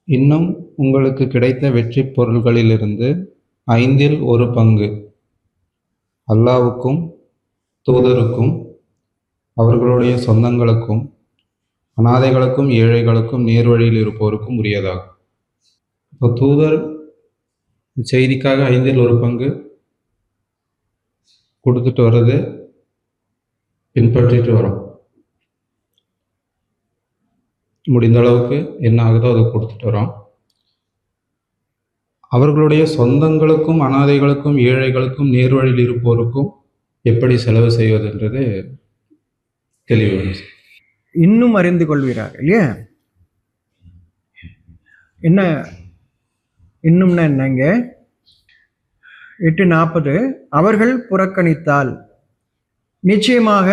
இன்னும் உங்களுக்கு கிடைத்த வெற்றிப் பொருள்களிலிருந்து ஐந்தில் ஒரு பங்கு அல்லாவுக்கும் தூதருக்கும் அவர்களுடைய சொந்தங்களுக்கும் அனாதைகளுக்கும் ஏழைகளுக்கும் நேர்வழியில் இருப்போருக்கும் உரியதாகும். இப்போ தூதர் செய்திக்காக ஐந்தில் ஒரு பங்கு கொடுத்துட்டு வர்றது பின்பற்றிட்டு வரோம். முடிந்த அளவுக்கு என்ன ஆகுதோ அதை கொடுத்துட்டு வரோம். அவர்களுடைய சொந்தங்களுக்கும் அனாதைகளுக்கும் ஏழைகளுக்கும் நேர்வழியில் இருப்போருக்கும் எப்படி செலவு செய்வதுன்றது தெளிவு. இன்னும் அறிந்து கொள்வீராக இல்லையா? என்ன இன்னும்னா என்னங்க? 8:40 அவர்கள் புறக்கணித்தால் நிச்சயமாக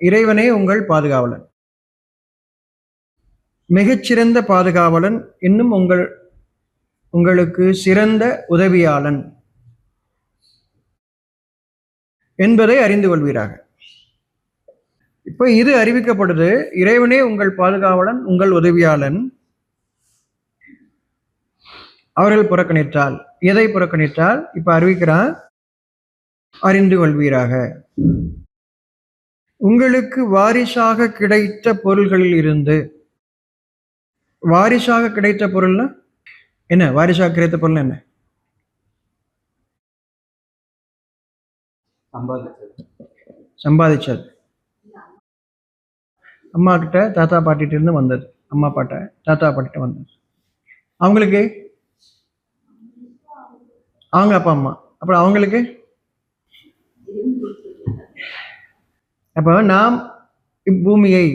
இறைவனே உங்கள் பாதுகாவலன், மிகச்சிறந்த பாதுகாவலன், இன்னும் உங்களுக்கு சிறந்த உதவியாளன் என்பதை அறிந்து கொள்வீராக. இப்போ இது அறிவிக்கப்படுது, இறைவனே உங்கள் பாதுகாவலன், உங்கள் உதவியாளன். அவர்கள் புறக்கணித்தால், எதை புறக்கணித்தால்? இப்ப அறிவிக்கிறான், அறிந்து கொள்வீராக. உங்களுக்கு வாரிசாக கிடைத்த பொருள்களில் இருந்து. வாரிசாக கிடைத்த பொருள்னா என்ன? வாரிசாக கிடைத்த பொருள் என்ன? சம்பாதிச்சது. அம்மா கிட்ட தாத்தா பாட்டிட்டு இருந்து வந்தது. அம்மா பாட்ட தாத்தா பாட்டிட்ட வந்தது. அவங்களுக்கு அவங்க அப்பா அம்மா. அப்புறம் அவங்களுக்கு அப்போ நாம் இப்பூமியை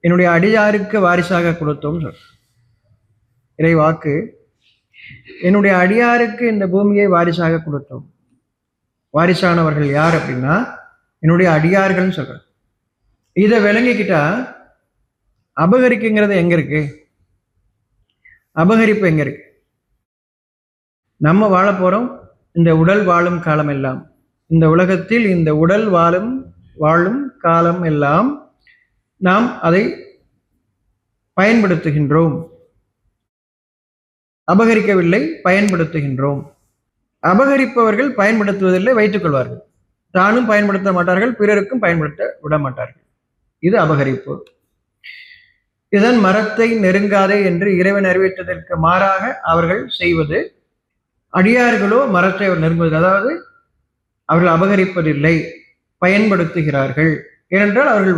என்னுடைய அடியாருக்கு வாரிசாக கொடுத்தோம் சொல் இறைவாக்கு. என்னுடைய அடியாருக்கு இந்த பூமியை வாரிசாக கொடுத்தோம். வாரிசானவர்கள் யார் அப்படின்னா என்னுடைய அடியார்கள்னு சொல்ற. இதை விளங்கிக்கிட்டா அபகரிக்குங்கிறது எங்க இருக்கு? அபகரிப்பு எங்க இருக்கு? நம்ம வாழ போறோம் இந்த உடல் வாழும் காலம் எல்லாம். இந்த உலகத்தில் இந்த உடல் வாழும் காலம் எல்லாம் நாம் அதை பயன்படுத்துகின்றோம். அபகரிக்கவில்லை, பயன்படுத்துகின்றோம். அபகரிப்பவர்கள் பயன்படுத்துவதில்லை, வைத்துக் கொள்வார்கள். தானும் பயன்படுத்த மாட்டார்கள், பிறருக்கும் பயன்படுத்த விட மாட்டார்கள். இது அபகரிப்பு. இதன் மரத்தை நெருங்காதே என்று இறைவன் அறிவித்ததற்கு மாறாக அவர்கள் செய்வது. அடியார்களோ மரத்தை நெருங்குவது, அதாவது அவர்கள் அபகரிப்பதில்லை, பயன்படுத்துகிறார்கள். ஏனென்றால் அவர்கள்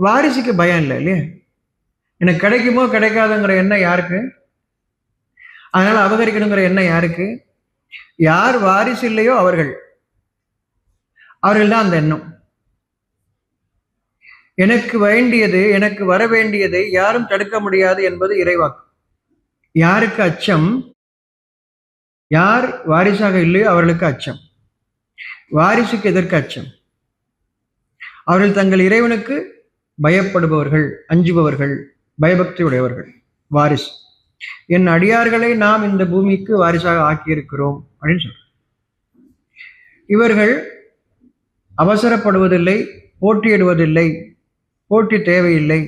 வாரிசுக்கு பயம் இல்லை இல்லையா? எனக்கு கிடைக்குமோ கிடைக்காதுங்கிற எண்ணம் யாருக்கு? அதனால அபகரிக்கணுங்கிற எண்ணம் யாருக்கு? யார் வாரிசு இல்லையோ அவர்கள் தான் அந்த எண்ணம். எனக்கு வேண்டியது, எனக்கு வர வேண்டியதை யாரும் தடுக்க முடியாது என்பது இறைவாக்கு. யாருக்கு அச்சம்? யார் வாரிசாக இல்லையோ அவர்களுக்கு அச்சம். வாரிசுக்கு எதற்கு அச்சம்? அவர்கள் தங்கள் இறைவனுக்கு பயப்படுபவர்கள், அஞ்சுபவர்கள், பயபக்தி உடையவர்கள். வாரிசு, என் அடியார்களை நாம் இந்த பூமிக்கு வாரிசாக ஆக்கியிருக்கிறோம் அப்படின்னு சொல்ற. இவர்கள் அவசரப்படுவதில்லை, போட்டியிடுவதில்லை, போட்டி தேவையில்லை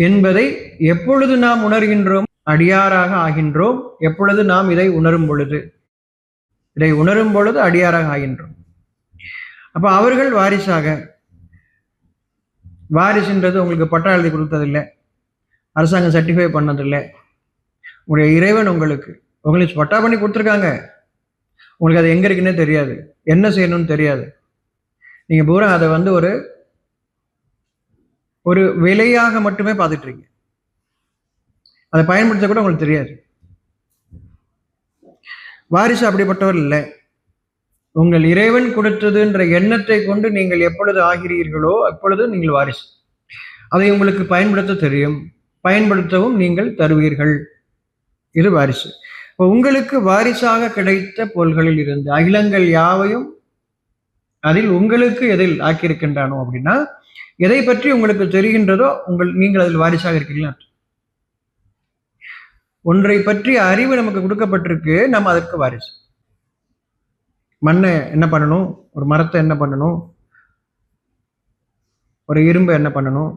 என்பதை எப்பொழுது நாம் உணர்கின்றோம்? அடியாராக ஆகின்றோம். எப்பொழுது நாம் இதை உணரும் பொழுது அடியாராக ஆகின்றோம். அப்ப அவர்கள் வாரிசாக. வாரிசுன்றது உங்களுக்கு பட்டா எழுதி கொடுத்ததில்லை, அரசாங்கம் சர்டிஃபை பண்ணதில்லை. உங்களுடைய இறைவன் உங்களுக்கு பட்டா பண்ணி கொடுத்துருக்காங்க. உங்களுக்கு அது எங்க இருக்குன்னே தெரியாது, என்ன செய்யணும்னு தெரியாது. நீங்க பூரா அதை ஒரு விலையாக மட்டுமே பார்த்துட்டு இருக்கீங்க. அதை பயன்படுத்த கூட உங்களுக்கு தெரியாது. வாரிசு அப்படிப்பட்டவர் இல்லை. உங்கள் இறைவன் கொடுத்ததுன்ற எண்ணத்தை கொண்டு நீங்கள் எப்பொழுது ஆகிறீர்களோ அப்பொழுது நீங்கள் வாரிசு. அதை உங்களுக்கு பயன்படுத்த தெரியும், பயன்படுத்தவும் நீங்கள் தருவீர்கள். இது வாரிசு. இப்போ உங்களுக்கு வாரிசாக கிடைத்த பொருள்களில் இருந்து அகிலங்கள் யாவையும் அதில் உங்களுக்கு எதில் ஆக்கியிருக்கின்றானோ அப்படின்னா எதை பற்றி உங்களுக்கு தெரிகின்றதோ நீங்கள் அதில் வாரிசாக இருக்கீங்களா? ஒன்றை பற்றி அறிவு நமக்கு கொடுக்கப்பட்டிருக்கு, நம்ம அதற்கு வாரிசு. மண்ணை என்ன பண்ணணும், ஒரு மரத்தை என்ன பண்ணணும், ஒரு இரும்பு என்ன பண்ணணும்,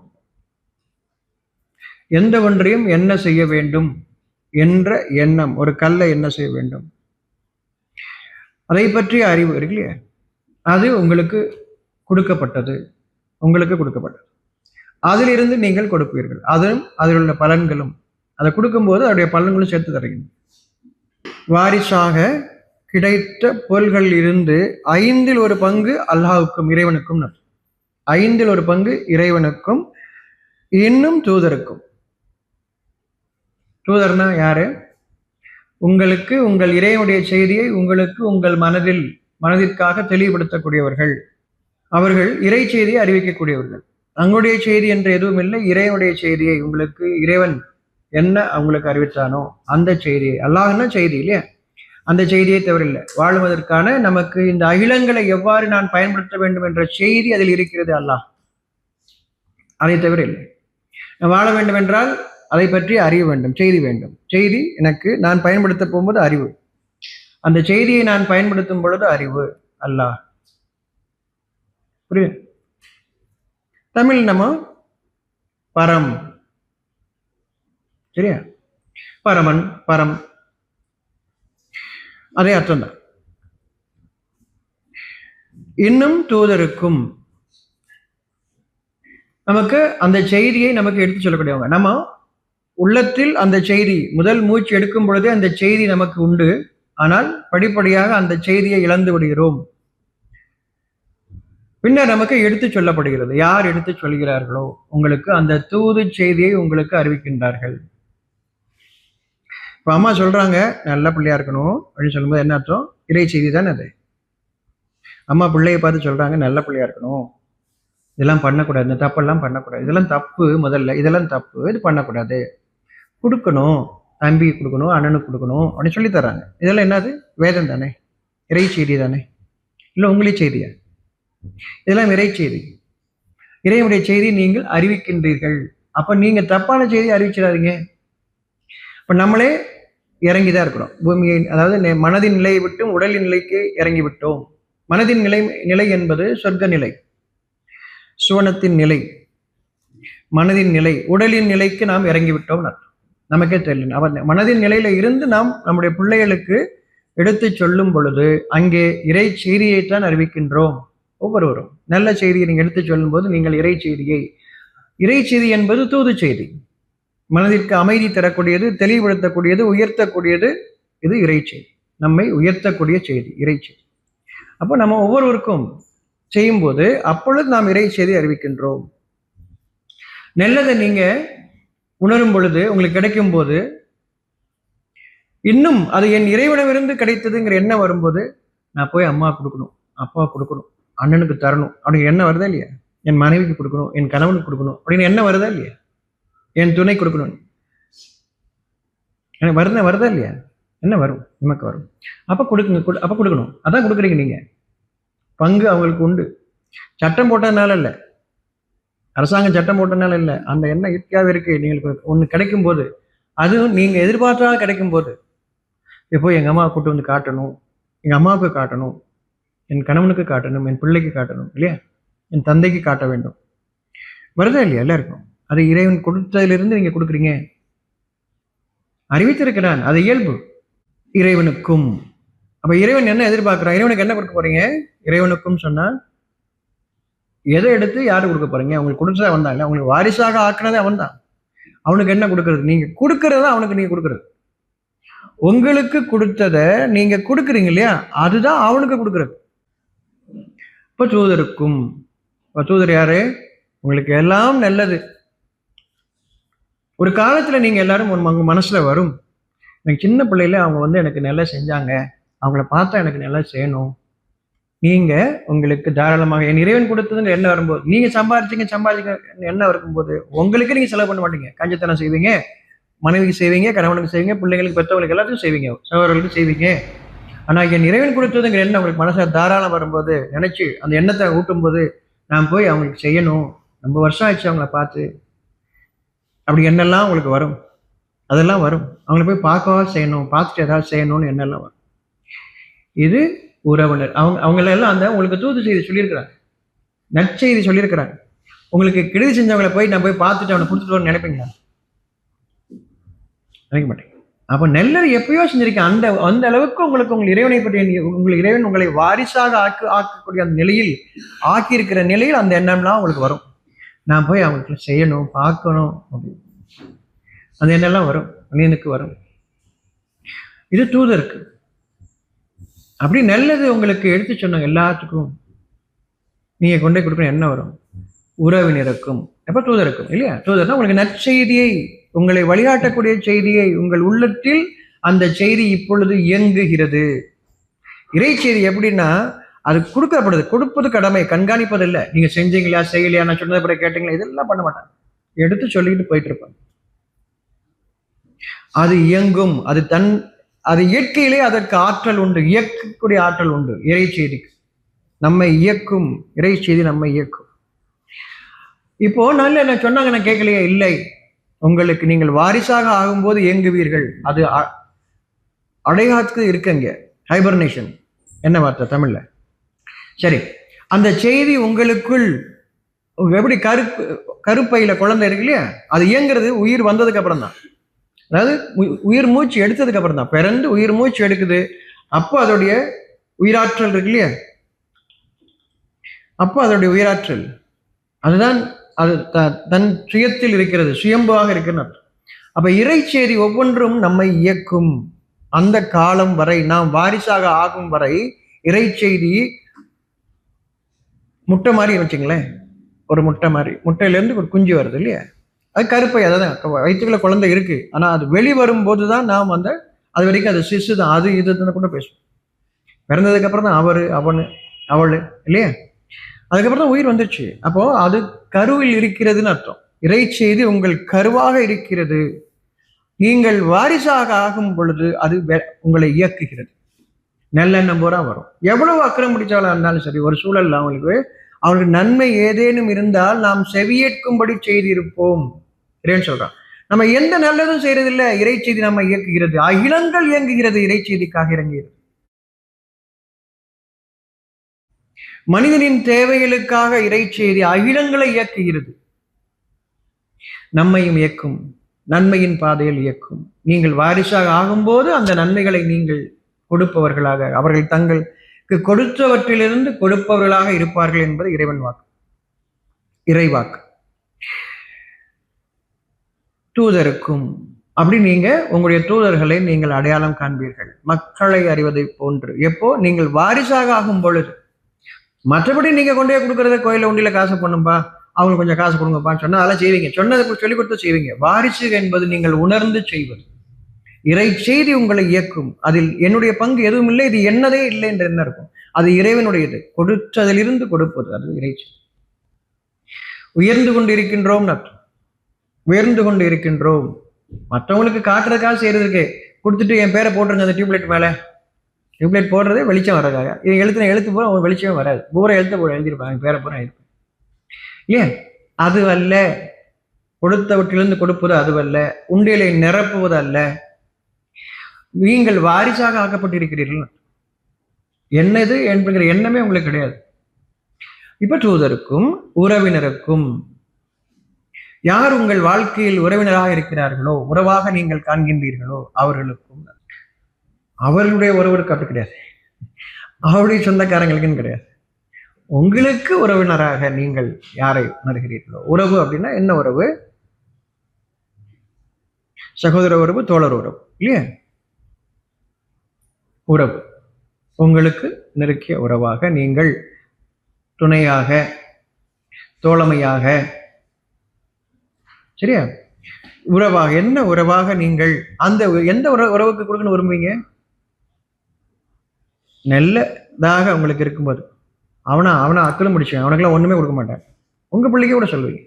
எந்த ஒன்றையும் என்ன செய்ய வேண்டும் என்ற எண்ணம், ஒரு கல்லை என்ன செய்ய வேண்டும், அதை பற்றிய அறிவு இருக்கு இல்லையா, அது உங்களுக்கு கொடுக்கப்பட்டது. அதிலிருந்து நீங்கள் கொடுப்பீர்கள். அதுவும் அதில் உள்ள பலன்களும், அதை கொடுக்கும்போது அதனுடைய பலன்களும் சேர்த்து தருகிறீங்க. வாரிசாக கிடைத்த பொருள்களில் இருந்து 1/5 அல்லாஹ்வுக்கும், இறைவனுக்கும். 1/5 இறைவனுக்கும், இன்னும் தூதருக்கும். தூதர்னா யாரு? உங்களுக்கு உங்கள் இறைவனுடைய செய்தியை உங்களுக்கு உங்கள் மனதிற்காக தெளிவுபடுத்தக்கூடியவர்கள். அவர்கள் இறை செய்தியை அறிவிக்கக்கூடியவர்கள். தங்களுடைய செய்தி என்று எதுவும் இல்லை, இறைவனுடைய செய்தியை உங்களுக்கு இறைவன் என்ன அவங்களுக்கு அறிவித்தானோ அந்த செய்தியை, அல்லாஹ்னா செய்தி இல்லையா, அந்த செய்தியை தவறில்லை. வாழ்வதற்கான நமக்கு இந்த அகிலங்களை எவ்வாறு நான் பயன்படுத்த வேண்டும் என்ற செய்தி அதில் இருக்கிறது. அல்லாஹ் அதை தவிர இல்லை. நான் வாழ வேண்டும் என்றால் அதை பற்றி அறிய வேண்டும், செய்தி வேண்டும். செய்தி எனக்கு நான் பயன்படுத்த போகும்போது அறிவு, அந்த செய்தியை நான் பயன்படுத்தும் பொழுது அறிவு. அல்லாஹ் புரியுது? தமிழ் நம்ம பரம், சரியா? பரமன், பரம், அதே அர்த்தம் தான். இன்னும் தூதருக்கும், நமக்கு அந்த செய்தியை நமக்கு எடுத்து சொல்லக்கூடியவங்க. நம்ம உள்ளத்தில் அந்த செய்தி, முதல் மூச்சு எடுக்கும் பொழுதே அந்த செய்தி நமக்கு உண்டு. ஆனால் படிப்படியாக அந்த செய்தியை இழந்து விடுகிறோம். பின்னர் நமக்கு எடுத்து சொல்லப்படுகிறது. யார் எடுத்து சொல்கிறார்களோ உங்களுக்கு அந்த தூது செய்தியை உங்களுக்கு அறிவிக்கின்றார்கள். இப்போ அம்மா சொல்றாங்க நல்ல பிள்ளையா இருக்கணும் அப்படின்னு சொல்லும்போது என்ன அர்த்தம்? இறை செய்தி தானே அது. அம்மா பிள்ளையை பார்த்து சொல்றாங்க நல்ல பிள்ளையா இருக்கணும், இதெல்லாம் பண்ணக்கூடாது, இந்த தப்பெல்லாம் பண்ணக்கூடாது, இதெல்லாம் தப்பு, முதல்ல இதெல்லாம் தப்பு, இது பண்ணக்கூடாது, கொடுக்கணும், தம்பி கொடுக்கணும், அண்ணனுக்கு கொடுக்கணும் அப்படின்னு சொல்லி தர்றாங்க. இதெல்லாம் என்னது? வேதம் தானே, இறை செய்தி தானே, இல்லை உங்களே செய்தியா? இதெல்லாம் இறை செய்தி, இறைவனுடைய செய்தி நீங்கள் அறிவிக்கின்றீர்கள். அப்ப நீங்க தப்பான செய்தி அறிவிச்சிடாதீங்க. இப்ப நம்மளே இறங்கிதான் இருக்கிறோம் பூமியை, அதாவது மனதின் நிலையை விட்டும் உடலின் நிலைக்கு இறங்கி விட்டோம். மனதின் நிலை என்பது சொர்க்க நிலை, சுவனத்தின் நிலை. மனதின் நிலை, உடலின் நிலைக்கு நாம் இறங்கிவிட்டோம், நமக்கே தெரியல. அவர் மனதின் நிலையில இருந்து நாம் நம்முடைய பிள்ளைகளுக்கு எடுத்து சொல்லும் பொழுது அங்கே இறை செய்தியைத்தான் அறிவிக்கின்றோம். ஒவ்வொருவரும் நல்ல செய்தியை நீங்கள் எடுத்து சொல்லும் போது நீங்கள் இறை செய்தி என்பது தூது செய்தி, மனதிற்கு அமைதி தரக்கூடியது, தெளிவுபடுத்தக்கூடியது, உயர்த்தக்கூடியது. இது இறை செய்தி, நம்மை உயர்த்தக்கூடிய செய்தி, இறை செய்தி. அப்போ நம்ம ஒவ்வொருவருக்கும் செய்யும் போது அப்பொழுது நாம் இறை செய்தி அறிவிக்கின்றோம். நல்லதை நீங்க உணரும் பொழுது, உங்களுக்கு கிடைக்கும் போது, இன்னும் அது என் இறைவனவிலிருந்து கிடைத்ததுங்கிற எண்ணம் வரும்போது, நான் போய் அம்மா கொடுக்கணும், அப்பா கொடுக்கணும், அண்ணனுக்கு தரணும் அப்படின்னு எண்ணம் வருதா இல்லையா? என் மனைவிக்கு கொடுக்கணும், என் கணவனுக்கு கொடுக்கணும் அப்படின்னு எண்ணம் வருதா இல்லையா? என் துணை கொடுக்கணும் எனக்கு வருதா இல்லையா? என்ன வரும்? நமக்கு வரும். அப்ப கொடுக்குங்க, அப்ப கொடுக்கணும். அதான் கொடுக்குறீங்க நீங்க. பங்கு அவங்களுக்கு உண்டு. சட்டம் போட்டதுனால இல்லை, அரசாங்கம் சட்டம் போட்டதுனால இல்லை, அந்த எண்ணம் இயற்கையாகவே இருக்கு. நீங்களுக்கு ஒன்று கிடைக்கும் போது, அதுவும் நீங்க எதிர்பார்த்தா கிடைக்கும் போது, இப்போ எங்க அம்மா கூட்டு வந்து காட்டணும், எங்க அம்மாவுக்கு காட்டணும், என் கணவனுக்கு காட்டணும், என் பிள்ளைக்கு காட்டணும் இல்லையா, என் தந்தைக்கு காட்ட வேண்டும். வருதா இல்லையா? எல்லாருக்கும் அது இறைவன் கொடுத்ததிலிருந்து நீங்க கொடுக்குறீங்க. அறிவித்திருக்கிறான், அது இயல்பு. இறைவனுக்கும், அப்ப இறைவன் என்ன எதிர்பார்க்கிறான்? இறைவனுக்கு என்ன கொடுக்க போறீங்க? இறைவனுக்கும் சொன்னா எதை எடுத்து யாரு கொடுக்க போறீங்க? அவங்களுக்கு கொடுத்ததா அவன் தான், இல்லை அவங்களுக்கு வாரிசாக ஆக்குனதே அவன் தான். அவனுக்கு என்ன கொடுக்கறது? நீங்க கொடுக்கறதா அவனுக்கு நீங்க கொடுக்கறது. உங்களுக்கு கொடுத்ததை நீங்க கொடுக்குறீங்க இல்லையா, அதுதான் அவனுக்கு கொடுக்கறது. இப்ப தூதருக்கும், தூதர் யாரு? உங்களுக்கு எல்லாம் நல்லது. ஒரு காலத்துல நீங்க எல்லாரும் உங்க மனசுல வரும், எனக்கு சின்ன பிள்ளையில அவங்க எனக்கு நல்லா செஞ்சாங்க, அவங்கள பார்த்தா எனக்கு நல்லா செய்யணும். நீங்க உங்களுக்கு தாராளமாக என் இறைவன் கொடுத்ததுன்னு என்ன வரும்போது, நீங்க சம்பாதிச்சிங்க என்ன இருக்கும்போது உங்களுக்கு நீங்க செலவு பண்ண மாட்டீங்க. கஞ்சத்தனம் செய்வீங்க, மனைவிக்கு செய்வீங்க, கணவனுக்கு செய்வீங்க, பிள்ளைங்களுக்கு, பெற்றவங்களுக்கு எல்லாத்தையும் செய்வீங்க, சகோதரர்களுக்கு செய்வீங்க. ஆனா என் இறைவன் கொடுத்ததுங்கிற எண்ணம் உங்களுக்கு மனசுல தாராளம் வரும்போது, நினைச்சு அந்த எண்ணத்தை ஊட்டும் போது, நான் போய் அவங்களுக்கு செய்யணும், ரொம்ப வருஷம் ஆச்சு அவங்கள பார்த்து, அப்படி என்னெல்லாம் உங்களுக்கு வரும், அதெல்லாம் வரும். அவங்கள போய் பார்க்கவா செய்யணும், பார்த்துட்டு ஏதாவது செய்யணும்னு என்னெல்லாம் வரும். இது உறவினர். அவங்களெல்லாம் அந்த உங்களுக்கு தூது செய்தி சொல்லியிருக்கிறாங்க, நற்செய்தி சொல்லியிருக்கிறாங்க. உங்களுக்கு கெடுதி செஞ்சவங்களை போய் நான் போய் பார்த்துட்டு அவனை கொடுத்துட்டு நினைப்பீங்களா? நினைக்க மாட்டீங்க. அப்ப நல்லது எப்பயோ செஞ்சிருக்கேன். அந்த அந்த அளவுக்கு உங்களுக்கு உங்கள் இறைவனை பற்றி உங்கள் இறைவன் உங்களை வாரிசாக ஆக்கக்கூடிய அந்த நிலையில் ஆக்கியிருக்கிற நிலையில் அந்த எண்ணம்லாம் உங்களுக்கு வரும். நான் போய் அவங்களுக்கு செய்யணும், பார்க்கணும் அப்படின்னு அந்த எண்ணெல்லாம் வரும். அணியனுக்கு வரும். இது தூதருக்கு. அப்படி நல்லது உங்களுக்கு எடுத்து சொன்னாங்க எல்லாத்துக்கும் நீங்க கொண்டே கொடுக்கணும். என்ன வரும்? உறவினருக்கும். எப்ப? தூதருக்கும் இல்லையா? தூதர்னா உங்களுக்கு நற்செய்தியை, உங்களை வழிகாட்டக்கூடிய செய்தியை, உங்கள் உள்ளத்தில் அந்த செய்தி இப்பொழுது இயங்குகிறது. இறை செய்தி எப்படின்னா அது கொடுக்கப்படுது. கொடுப்பது கடமை, கண்காணிப்பது இல்லை. நீங்க செஞ்சீங்களா செய்யலையா, நான் சொன்னதை பிறகு கேட்டீங்களா, இதெல்லாம் பண்ண மாட்டாங்க. எடுத்து சொல்லிட்டு போயிட்டு இருப்பாங்க. அது இயங்கும். அது இயற்கையிலே அதற்கு ஆற்றல் உண்டு, இயக்கக்கூடிய ஆற்றல் உண்டு. இறை செய்திக்கு நம்மை இயக்கும். இறை செய்தி நம்மை இயக்கும். இப்போ நல்ல என்ன சொன்னாங்க, நான் கேட்கலையே, இல்லை. உங்களுக்கு நீங்கள் வாரிசாக ஆகும்போது இயங்குவீர்கள். அது அடையாளத்துக்கு இருக்குங்க. ஹைபர்னேஷன் என்ன வார்த்தை தமிழ்ல? சரி, அந்த செய்தி உங்களுக்குள் எப்படி கருப்பையில குழந்தை இருக்கு இல்லையா, அது இயங்குறது உயிர் வந்ததுக்கு அப்புறம் தான். அதாவது உயிர் மூச்சு எடுத்ததுக்கு அப்புறம் தான். பிறந்து உயிர் மூச்சு எடுக்குது, அப்போ அதோடைய உயிராற்றல் இருக்கு இல்லையா, அப்போ அதோடைய உயிராற்றல் அதுதான். அது தன் சுயத்தில் இருக்கிறது, சுயம்புவாக இருக்கிறது. அப்ப இறைச்செய்தி ஒவ்வொன்றும் நம்மை இயக்கும். அந்த காலம் வரை, நாம் வாரிசாக ஆகும் வரை இறைச்செய்தி முட்டை மாதிரி வச்சுங்களேன். ஒரு முட்டை மாதிரி, முட்டையிலேருந்து ஒரு குஞ்சு வருது இல்லையா, அது கருப்பை. அதான் வயிற்றுக்குள்ள குழந்தை இருக்கு. ஆனா அது வெளிவரும் போதுதான் நாம் அது வரைக்கும் அது சிசு தான். அது இதுன்னு கூட பேசுவோம். பிறந்ததுக்கு அப்புறம் தான் அவரு, அவனு, அவளு இல்லையா, அதுக்கப்புறம் தான் உயிர் வந்துருச்சு. அப்போ அது கருவில் இருக்கிறதுன்னு அர்த்தம். இறை செய்தி உங்கள் கருவாக இருக்கிறது. நீங்கள் வாரிசாக ஆகும் பொழுது அது உங்களை இயக்குகிறது. நல்லெண்ணம் பூரா வரும். எவ்வளவு அக்கறம் பிடிச்சாலும் இருந்தாலும் சரி, ஒரு சூழல் அவங்களுக்கு நன்மை ஏதேனும் இருந்தால் நாம் செவியேற்கும்படி செய்திருப்போம். இறைவன் சொல்றான். நம்ம எந்த நல்லதும் செய்யறதில்லை, இறை செய்தி நம்ம இயக்குகிறது. அகிலங்கள் இயங்குகிறது, இறை செய்திக்காக இறங்குகிறது. மனிதனின் தேவைகளுக்காக இறை செய்தி அகிலங்களை இயக்குகிறது. நம்மையும் இயக்கும், நன்மையின் பாதையில் இயக்கும். நீங்கள் வாரிசாக ஆகும்போது அந்த நன்மைகளை நீங்கள் கொடுப்பவர்களாக, அவர்கள் தங்களுக்கு கொடுத்தவற்றிலிருந்து கொடுப்பவர்களாக இருப்பார்கள் என்பது இறைவன் வாக்கு, இறைவாக்கு. தூதருக்கும் அப்படி நீங்க உங்களுடைய தூதர்களை நீங்கள் அடையாளம் காண்பீர்கள், மக்களை அறிவதை போன்று. எப்போ? நீங்கள் வாரிசாக ஆகும் பொழுது. மற்றபடி நீங்க கொண்டே கொடுக்கறத கோயில உண்டியில காசு பண்ணும்பா, அவங்களுக்கு கொஞ்சம் காசு கொடுங்கப்பான்னு சொன்னா அதெல்லாம் செய்வீங்க. சொன்னதை சொல்லிக் கொடுத்து செய்வீங்க. வாரிசு என்பது நீங்கள் உணர்ந்து செய்வது. இறை செய்தி உங்களை இயக்கும். அதில் என்னுடைய பங்கு எதுவும் இல்லை, இது என்னதே இல்லை என்று என்ன இருக்கும்? அது இறைவனுடையது. கொடுத்ததிலிருந்து கொடுப்பது, அது இறை செய்தி. உயர்ந்து கொண்டு இருக்கின்றோம், உயர்ந்து கொண்டு இருக்கின்றோம். மற்றவங்களுக்கு காட்டுறதுக்காக செய்யறதுக்கு கொடுத்துட்டு என் பேரை போட்டுருங்க அந்த டியூப்லைட் மேல. டியூப்லைட் போடுறதே வெளிச்சம் வர்றதுக்காக. இது எழுத்து பூரா ஒரு வெளிச்சமே வராது. பூரா எழுதியிருப்பாங்க, பேரை பூரா எழுதிருப்பாங்க இல்லையா? அது அல்ல. கொடுத்தவற்றிலிருந்து கொடுப்பது அதுவல்ல. உண்டியலை நிரப்புவது அல்ல. நீங்கள் வாரிசாக ஆக்கப்பட்டிருக்கிறீர்கள். என்னது என்கிற எண்ணமே உங்களுக்கு கிடையாது. இப்ப தூதருக்கும் உறவினருக்கும், யார் உங்கள் வாழ்க்கையில் உறவினராக இருக்கிறார்களோ, உறவாக நீங்கள் காண்கின்றீர்களோ அவர்களுக்கும். அவர்களுடைய உறவுக்கு அப்படி கிடையாது, அவருடைய சொந்தக்காரங்களுக்குன்னு கிடையாது. உங்களுக்கு உறவினராக நீங்கள் யாரை உணர்கிறீர்களோ. உறவு அப்படின்னா என்ன உறவு? சகோதர உறவு, தோழர் உறவு இல்லையா? உறவு உங்களுக்கு நெருக்கிய உறவாக, நீங்கள் துணையாக, தோழமையாக, சரியா, உறவாக, என்ன உறவாக நீங்கள் அந்த எந்த உறவுக்கு கொடுக்கணும் விரும்புவீங்க? நல்லதாக உங்களுக்கு இருக்கும்போது. அவனை அக்கலும் முடிச்சேன், அவனுக்கெல்லாம் ஒண்ணுமே கொடுக்க மாட்டேன். உங்க பிள்ளைக்கு கூட சொல்லுவீங்க,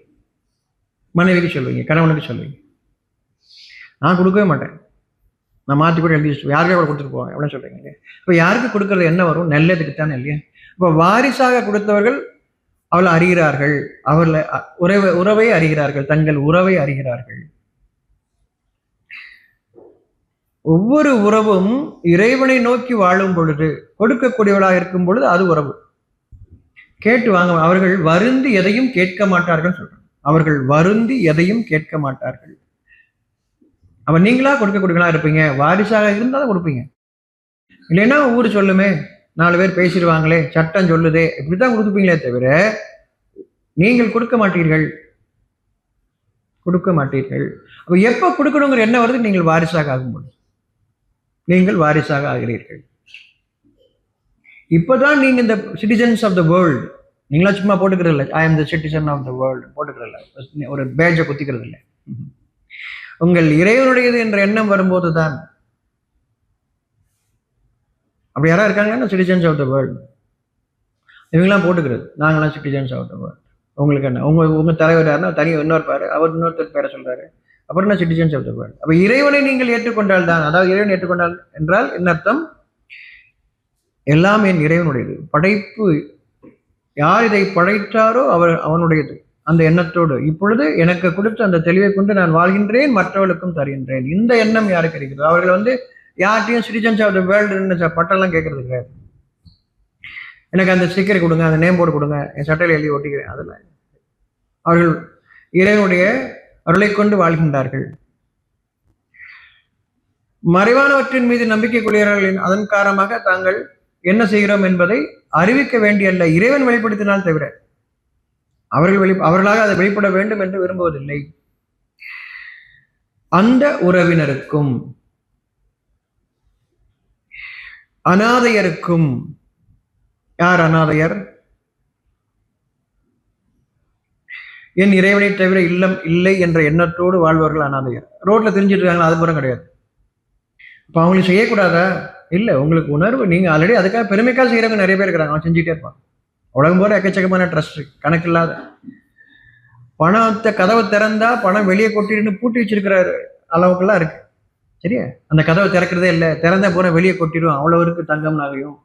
மனைவிக்கு சொல்லுவீங்க, கணவனுக்கு சொல்லுவீங்க. நான் கொடுக்கவே மாட்டேன், நான் மாற்றி கூட எழுதி வச்சு யாருக்கே கூட கொடுத்துட்டு போவாங்க. எவ்வளோ சொல்றீங்க? இப்போ யாருக்கு கொடுக்கறது என்ன வரும்? நல்லதுக்கு தானே இல்லையா? இப்போ வாரிசாக கொடுத்தவர்கள் அவளை அறிகிறார்கள், அவர்களை உறவை அறிகிறார்கள், தங்கள் உறவை அறிகிறார்கள். ஒவ்வொரு உறவும் இறைவனை நோக்கி வாழும் பொழுது, கொடுக்கக்கூடியவளாக இருக்கும் பொழுது அது உறவு. கேட்டு வாங்க. அவர்கள் வருந்தி எதையும் கேட்க மாட்டார்கள் சொல்றாங்க. அவர்கள் வருந்தி எதையும் கேட்க மாட்டார்கள். அப்ப நீங்களா கொடுக்கலாம் இருப்பீங்க, வாரிசாக இருந்தாலும் கொடுப்பீங்க. இல்லைன்னா ஊர் சொல்லுமே, 4 பேர் பேசிடுவாங்களே, சட்டம் சொல்லுதே, இப்படித்தான் கொடுப்பீங்களே தவிர நீங்கள் கொடுக்க மாட்டீர்கள். அப்ப எப்ப கொடுக்கணுங்கிற என்ன வருது? நீங்கள் வாரிசாக ஆகும்போது. நீங்கள் வாரிசாக ஆகிறீர்கள். இப்பதான் நீங்க இந்த சிட்டிசன்ஸ் ஆஃப் த வேர்ல்டு. நீங்களா சும்மா போட்டுக்கிறது இல்லை, I am the citizen of the world போட்டுக்கிறது இல்லை, ஒரு பேட்சை குத்திக்கிறது இல்லை. உங்கள் இறைவனுடையது என்ற எண்ணம் வரும்போது தான். அப்படி யாரா இருக்காங்கன்னா சிட்டிசன்ஸ் ஆஃப் த வேர்ல்டு, இவங்கெல்லாம் போட்டுக்கிறது, நாங்களாம் சிட்டிசன்ஸ் ஆஃப் த வேர்ல்டு. உங்களுக்கு என்ன? உங்க தலைவர் யாருன்னா தனி இன்னொரு பேரு, அவர் இன்னொருத்தர் பேரை சொல்றாரு, அப்புறம் என்ன சிட்டிசன்ஸ் ஆஃப் த வேர்ல்டு. அப்ப இறைவனை நீங்கள் ஏற்றுக்கொண்டால் தான், அதாவது இறைவனை ஏற்றுக்கொண்டால் என்றால் என்ன அர்த்தம்? எல்லாம் என் இறைவனுடையது, படைப்பு யார் இதை படைத்தாரோ அவனுடையது. அந்த எண்ணத்தோடு இப்பொழுது எனக்கு கொடுத்த அந்த தெளிவை கொண்டு நான் வாழ்கின்றேன், மற்றவர்களுக்கும் தருகின்றேன். இந்த எண்ணம் யாருக்கு இருக்கிறது? அவர்கள் யார்ட்டையும் சிட்டிசன்ஸ் ஆஃப் த வேர்ல்டு பட்டெல்லாம் கேட்கறது கிடையாது. எனக்கு அந்த ஸ்டிக்கர் கொடுங்க, அந்த நேம் போர்டு கொடுங்க, என் சட்டையில் எழுதி ஒட்டிக்கிறேன், அதெல்லாம். அவர்கள் இறைவனுடைய அருளை கொண்டு வாழ்கின்றார்கள். மறைவானவற்றின் மீது நம்பிக்கை கொள்கிறார்கள். அதன் காரணமாக தாங்கள் என்ன செய்கிறோம் என்பதை அறிவிக்க வேண்டியல்ல, இறைவன் வெளிப்படுத்தினால் தவிர அவர்களாக அதை வெளிப்பட வேண்டும் என்று விரும்புவதில்லை. அந்த உறவினருக்கும் அநாதையருக்கும். யார் அநாதையர்? என் இறைவனை தவிர இல்லம் இல்லை என்ற எண்ணத்தோடு வாழ்வர்கள் அநாதையர். ரோட்ல தெரிஞ்சிட்டு இருக்காங்களா? அது புறம் கிடையாது. இப்ப அவங்களுக்கு செய்யக்கூடாதா? இல்லை, உங்களுக்கு உணர்வு, நீங்க ஆல்ரெடி அதுக்காக பெருமைக்காக செய்யறவங்க நிறைய பேர் இருக்கிறாங்க, அவன் செஞ்சுட்டே இருப்பான். உலகம் போல எக்கச்சக்கமான ட்ரஸ்ட், கணக்கு இல்லாத. பணத்தை கதவை திறந்தா பணம் வெளியே கொட்டிட்டு பூட்டி வச்சிருக்கிறாரு அளவுக்குலாம் இருக்கு. சரியா? அந்த கதவை திறக்கிறதே இல்லை, திறந்தா போன வெளியே கொட்டிடும், அவ்வளவு இருக்கு தங்கம் நகையும்.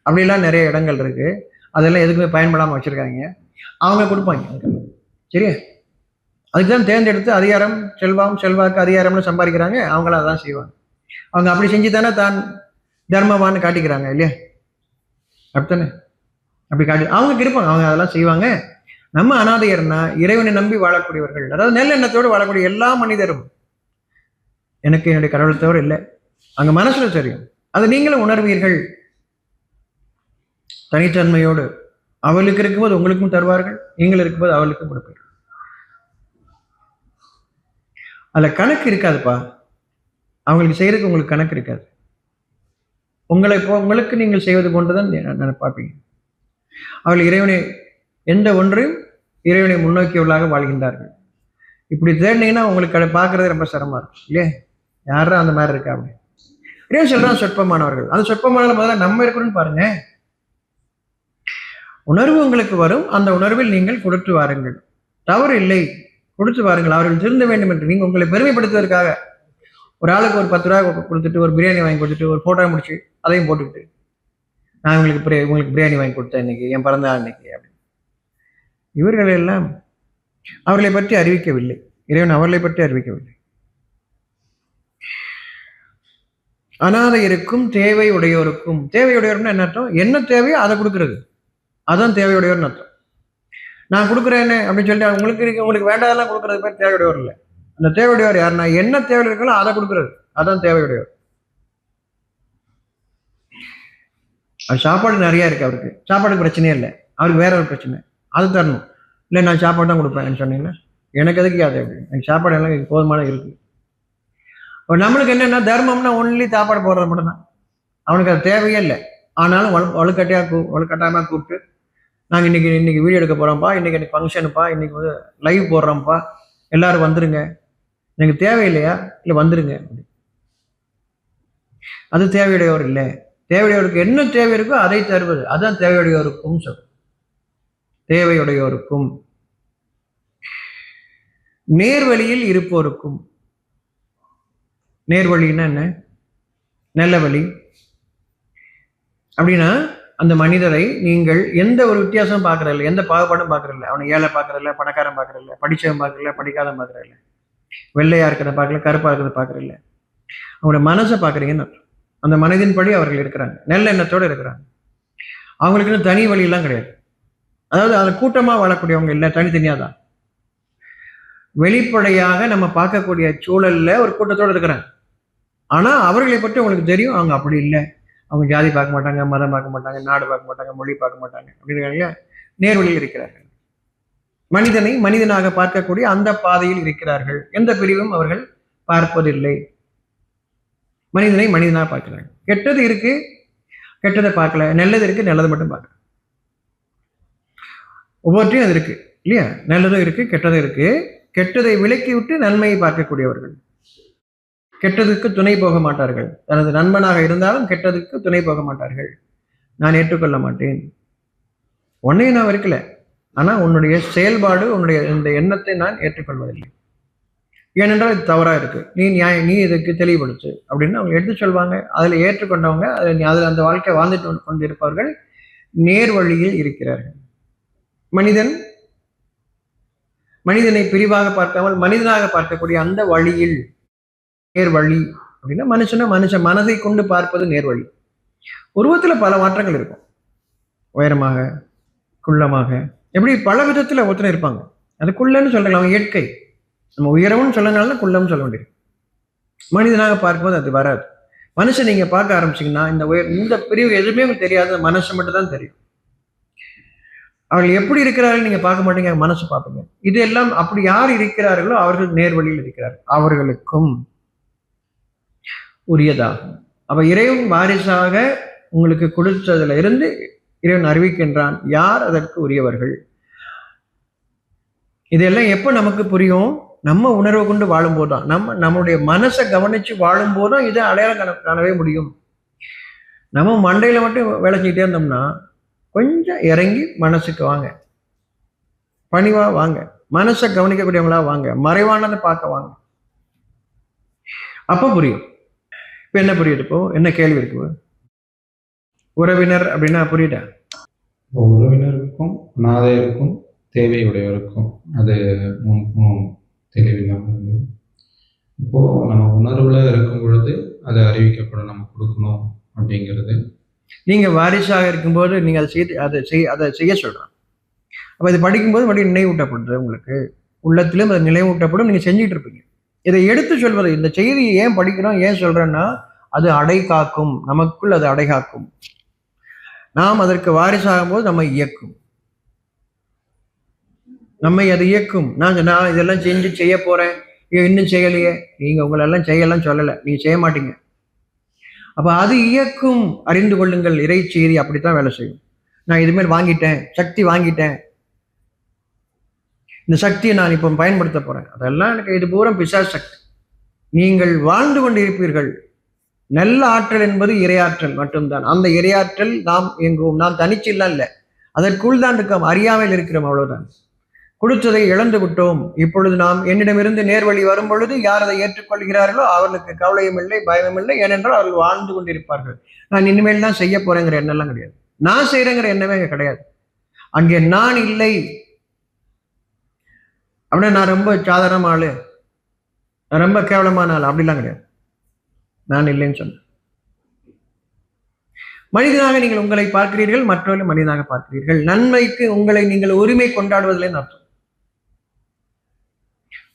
அப்படிலாம் நிறைய இடங்கள் இருக்கு. அதெல்லாம் எதுக்குமே பயன்படாம வச்சிருக்காங்க. அவங்க கொடுப்பாங்க. சரியா? அதுக்குதான் தேர்ந்தெடுத்து அதிகாரம், செல்வாக்கு, அதிகாரம்னு சம்பாதிக்கிறாங்க. அவங்களும் அதான் செய்வாங்க. அவங்க அப்படி செஞ்சு தானே தான் தர்மவான்னு காட்டிக்கிறாங்க இல்லையா? அப்படித்தானே? அப்படி காட்டி அவங்க இருப்பாங்க, அவங்க அதெல்லாம் செய்வாங்க. நம்ம அநாதையர்னா இறைவனை நம்பி வாழக்கூடியவர்கள், அதாவது நல்லெண்ணத்தோடு வாழக்கூடிய எல்லா மனிதரும். எனக்கு என்னுடைய கடவுளை தவிர இல்லை, அங்க மனசுல தெரியும். அதை நீங்களும் உணர்வீர்கள். தனித்தன்மையோடு அவளுக்கு இருக்கும்போது உங்களுக்கும் தருவார்கள், நீங்கள் இருக்கும்போது அவளுக்கும் கொடுப்பீர்கள். அதுல கணக்கு இருக்காதுப்பா. அவங்களுக்கு செய்யறதுக்கு உங்களுக்கு கணக்கு இருக்காது. உங்களுக்கு நீங்கள் செய்வது போன்றுதான் பார்ப்பீங்க. அவர்கள் இறைவனை எந்த ஒன்றையும் இறைவனை முன்னோக்கியவர்களாக வாழ்கின்றார்கள். இப்படி தேடினீங்கன்னா உங்களுக்கு பார்க்கறது ரொம்ப சிரமமா இருக்கும் இல்லையா? யாரும் அந்த மாதிரி இருக்கா? அப்படி இறைவன் சொல்றான் சொற்பமானவர்கள். அந்த சொற்பமானவர்கள் முதல்ல நம்ம இருக்கணும்னு பாருங்க. உணர்வு உங்களுக்கு வரும், அந்த உணர்வில் நீங்கள் கொடுத்து வாருங்கள், தவறு இல்லை, கொடுத்து வாருங்கள். அவர்கள் திருந்த வேண்டும் என்று நீங்க உங்களை பெருமைப்படுத்துவதற்காக ஒரு ஆளுக்கு ஒரு 10 ரூபாய் கொடுத்துட்டு ஒரு பிரியாணி வாங்கி கொடுத்துட்டு ஒரு போட்டோ முடிச்சு அதையும் போட்டுக்கிட்டு, நான் உங்களுக்கு பிரியாணி வாங்கி கொடுத்தேன் இன்னைக்கு, என் பிறந்த நாள் இன்னைக்கு அப்படின்னு. இவர்கள் எல்லாம் அவர்களை பற்றி அறிவிக்கவில்லை, இறைவன் அவர்களை பற்றி அறிவிக்கவில்லை. அநாதையருக்கும் தேவை உடையோருக்கும். தேவையுடையோர்னு என்ன அர்த்தம்? என்ன தேவையோ அதை கொடுக்கறது, அதான் தேவையுடையோர்னு அர்த்தம். நான் கொடுக்குறேன்னு அப்படின்னு சொல்லிட்டு உங்களுக்கு வேண்டாதெல்லாம் கொடுக்கறது பேர் தேவையுடையோர் இல்லை. அந்த தேவையுடையோர் யாருன்னா என்ன தேவை இருக்கலாம் அதை கொடுக்கறது, அதான் தேவையுடையோர். அது சாப்பாடு நிறைய இருக்கு, அவருக்கு சாப்பாடுக்கு பிரச்சனையே இல்லை, அவருக்கு வேற ஒரு பிரச்சனை, அது தரணும். இல்லை நான் சாப்பாடு தான் கொடுப்பேன் சொன்னீங்கன்னா எனக்கு எதுக்கு அது அப்படி, எனக்கு சாப்பாடு எல்லாம் போதுமான இருக்கு. இப்போ நம்மளுக்கு என்னன்னா தர்மம்னா ஒன்லி சாப்பாடு போடுறது மட்டும்தான், அவனுக்கு அது தேவையே இல்லை. ஆனாலும் வலுக்கட்டாயமா கூப்பிட்டு நாங்கள் இன்னைக்கு வீடியோ எடுக்க போறோம்ப்பா, இன்னைக்கு எனக்கு ஃபங்க்ஷனுப்பா, இன்னைக்கு லைவ் போடுறோம்ப்பா, எல்லாரும் வந்துருங்க, எனக்கு தேவையில்லையா? இல்லை வந்துருங்க. அது தேவையுடையவர் இல்லை. தேவையுடையவருக்கு என்ன தேவை இருக்கோ அதை தருவது, அதுதான் தேவையுடையோருக்கும் சொல். தேவையுடையோருக்கும். நேர்வழியில் இருப்போருக்கும். நேர்வழின்னா என்ன? நல்ல வழி அப்படின்னா அந்த மனிதரை நீங்கள் எந்த ஒரு வித்தியாசமும் பார்க்கறதில்லை, எந்த பாகுபாடும் பார்க்கறதில்லை. அவனை ஏழை பார்க்கறதில்ல, பணக்காரன் பார்க்கறதில்ல, படிச்சவன் பார்க்கறதில்ல, படிக்காதவன் பார்க்கறதில்ல, வெள்ளையா இருக்கிறத பார்க்கல, கருப்பா இருக்கிறத பார்க்கறதில்ல. அவங்களோட மனசை பார்க்குறீங்கன்னு அந்த மனதின்படி அவர்கள் இருக்கிறாங்க, நல்ல எண்ணத்தோடு இருக்கிறாங்க. அவங்களுக்கு தனி வழியெல்லாம் கிடையாது. அதாவது அதில் கூட்டமாக வாழக்கூடியவங்க இல்லை, தனித்தனியாக தான். வெளிப்படையாக நம்ம பார்க்கக்கூடிய சூழல்ல ஒரு கூட்டத்தோடு இருக்கிறாங்க. ஆனா அவர்களை பற்றி உங்களுக்கு தெரியும், அவங்க அப்படி இல்லை. அவங்க ஜாதி பார்க்க மாட்டாங்க, மதம் பார்க்க மாட்டாங்க, நாடு பார்க்க மாட்டாங்க, மொழி பார்க்க மாட்டாங்க அப்படின்னு நேர்வழியில் இருக்கிறார்கள். மனிதனை மனிதனாக பார்க்கக்கூடிய அந்த பாதையில் இருக்கிறார்கள். எந்த பிரிவும் அவர்கள் பார்ப்பதில்லை. மனிதனை மனிதனாக பார்க்கிறாங்க. கெட்டது இருக்கு, கெட்டதை பார்க்கல. நல்லது இருக்கு, நல்லதை மட்டும் பார்க்கல. ஒவ்வொன்றையும் அது இருக்கு இல்லையா? நல்லதும் இருக்கு, கெட்டதும் இருக்கு. கெட்டதை விலக்கி விட்டு நன்மையை பார்க்கக்கூடியவர்கள். கெட்டதுக்கு துணை போக மாட்டார்கள். தனது நண்பனாக இருந்தாலும் கெட்டதுக்கு துணை போக மாட்டார்கள். நான் ஏற்றுக்கொள்ள மாட்டேன், உன்னையும் நான் வெறுக்கல, ஆனா உன்னுடைய செயல்பாடு, உன்னுடைய இந்த எண்ணத்தை நான் ஏற்றுக்கொள்வதில்லை. ஏனென்றால் இது தவறா இருக்கு, நீ இதுக்கு தெளிவுபடுத்து அப்படின்னு அவங்க எடுத்து சொல்வாங்க. அதுல ஏற்றுக்கொண்டவங்க, அதுல அந்த வாழ்க்கை வாழ்ந்துட்டு கொண்டிருப்பவர்கள் நேர் வழியில் இருக்கிறார்கள். மனிதனை பிரிவாக பார்க்காமல் மனிதனாக பார்க்கக்கூடிய அந்த வழியில், நேர் வழி அப்படின்னா மனுஷன் மனதை கொண்டு பார்ப்பது நேர் வழி. உருவத்துல பல மாற்றங்கள் இருக்கும். உயரமாக, குள்ளமாக, எப்படி பல விதத்துல ஒருத்தனை இருப்பாங்க. அது குள்ளன்னு சொல்லலாம், அவன் இயற்கை. நம்ம உயரம்னு சொல்லனால குள்ளம்னு சொல்ல வேண்டியது. மனிதனாக பார்க்கும்போது அது வராது. மனுஷன் நீங்க பார்க்க ஆரம்பிச்சீங்கன்னா இந்த பிரிவு எதுவுமே உங்களுக்கு தெரியாது, மனசு மட்டும் தான் தெரியும். அவர்கள் எப்படி இருக்கிறார்கள் நீங்க பார்க்க மாட்டீங்க, மனசு பார்ப்பீங்க. இது எல்லாம் அப்படி யார் இருக்கிறார்களோ அவர்கள் நேர்வழியில் இருக்கிறார்கள், அவர்களுக்கும் உரியதாகும். அப்ப இறைவன் வாரிசாக உங்களுக்கு கொடுத்ததுல இருந்து இறைவன் அறிவிக்கின்றான் யார் அதற்கு உரியவர்கள். இதெல்லாம் எப்ப நமக்கு புரியும்? நம்ம உணர்வை கொண்டு வாழும் போதுதான், நம்மளுடைய மனசை கவனிச்சு வாழும் போதும் இதை அடையாளம் காணவே முடியும். நம்ம மண்டையில மட்டும் வேலை செஞ்சுட்டே இருந்தோம்னா கொஞ்சம் இறங்கி மனசுக்கு வாங்க, பணிவா வாங்க, மனசை கவனிக்கக்கூடியவங்களா வாங்க, மறைவானதை பார்க்க வாங்க, அப்ப புரியும். இப்ப என்ன புரியுது? இப்போ என்ன கேள்வி இருக்கு? உறவினர் அப்படின்னா புரியுதா? உறவினருக்கும் அநாதையருக்கும் தேவையுடையவருக்கும் அது தெளிவில்லாமல் இருந்தது. இப்போ நம்ம உணர்வுல இருக்கும் பொழுது அதை அறிவிக்கப்படும், நம்ம கொடுக்கணும் அப்படிங்கிறது. நீங்க வாரிசாக இருக்கும்போது நீங்க அதை செய்ய சொல்றோம். அப்ப இது படிக்கும்போது மறுபடியும் நினைவூட்டப்படுது. உங்களுக்கு உள்ளத்திலும் அது நினைவூட்டப்படும், நீங்க செஞ்சுட்டு இருப்பீங்க. இதை எடுத்து சொல்வது, இந்த செய்தியை ஏன் படிக்கிறோம், ஏன் சொல்றேன்னா அது அடை காக்கும், நமக்குள் அது அடை காக்கும். நாம் அதற்கு வாரிசாகும் போது நம்மை இயக்கும், நம்மை அது இயக்கும். நான் இதெல்லாம் செய்ய போறேன், இன்னும் செய்யலையே, நீங்க உங்களெல்லாம் செய்யலாம் சொல்லலை, நீங்க செய்ய மாட்டீங்க. அப்ப அது இயக்கும். அறிந்து கொள்ளுங்கள், இறை செய்தி அப்படித்தான் வேலை செய்யும். நான் இதுமாரி வாங்கிட்டேன், சக்தி வாங்கிட்டேன், இந்த சக்தியை நான் இப்போ பயன்படுத்த போறேன், அதெல்லாம் எனக்கு இது பூரா பிசாசு சக்தி. நீங்கள் வாழ்ந்து கொண்டு இருப்பீர்கள். நல்ல ஆற்றல் என்பது இறையாற்றல் மட்டும்தான். அந்த இறையாற்றல் நாம் எங்குவோம், நாம் தனிச்சில்லாம் இல்லை, அதற்குள் தான் இருக்கோம், அறியாமல் இருக்கிறோம், அவ்வளவுதான். கொடுத்ததை இழந்து விட்டோம். இப்பொழுது நாம் என்னிடமிருந்து நேர்வழி வரும் பொழுது யார் அதை ஏற்றுக்கொள்கிறார்களோ அவர்களுக்கு கவலையும் இல்லை, பயமும் இல்லை. ஏனென்றால் அவர்கள் வாழ்ந்து கொண்டிருப்பார்கள். நான் இனிமேல் தான் செய்ய போறேங்கிற எண்ணெல்லாம் கிடையாது, நான் செய்யறேங்கிற எண்ணமே கிடையாது. அங்கே நான் இல்லை அப்படின்னா நான் ரொம்ப சாதாரண ஆளு, ரொம்ப கேவலமான ஆள் அப்படிலாம் கிடையாது. நான் இல்லைன்னு சொன்னேன். மனிதனாக நீங்கள் உங்களை பார்க்கிறீர்கள், மற்றவர்கள் மனிதனாக பார்க்கிறீர்கள். நன்மைக்கு உங்களை நீங்கள் உரிமை கொண்டாடுவதில்லைன்னு அர்த்தம்.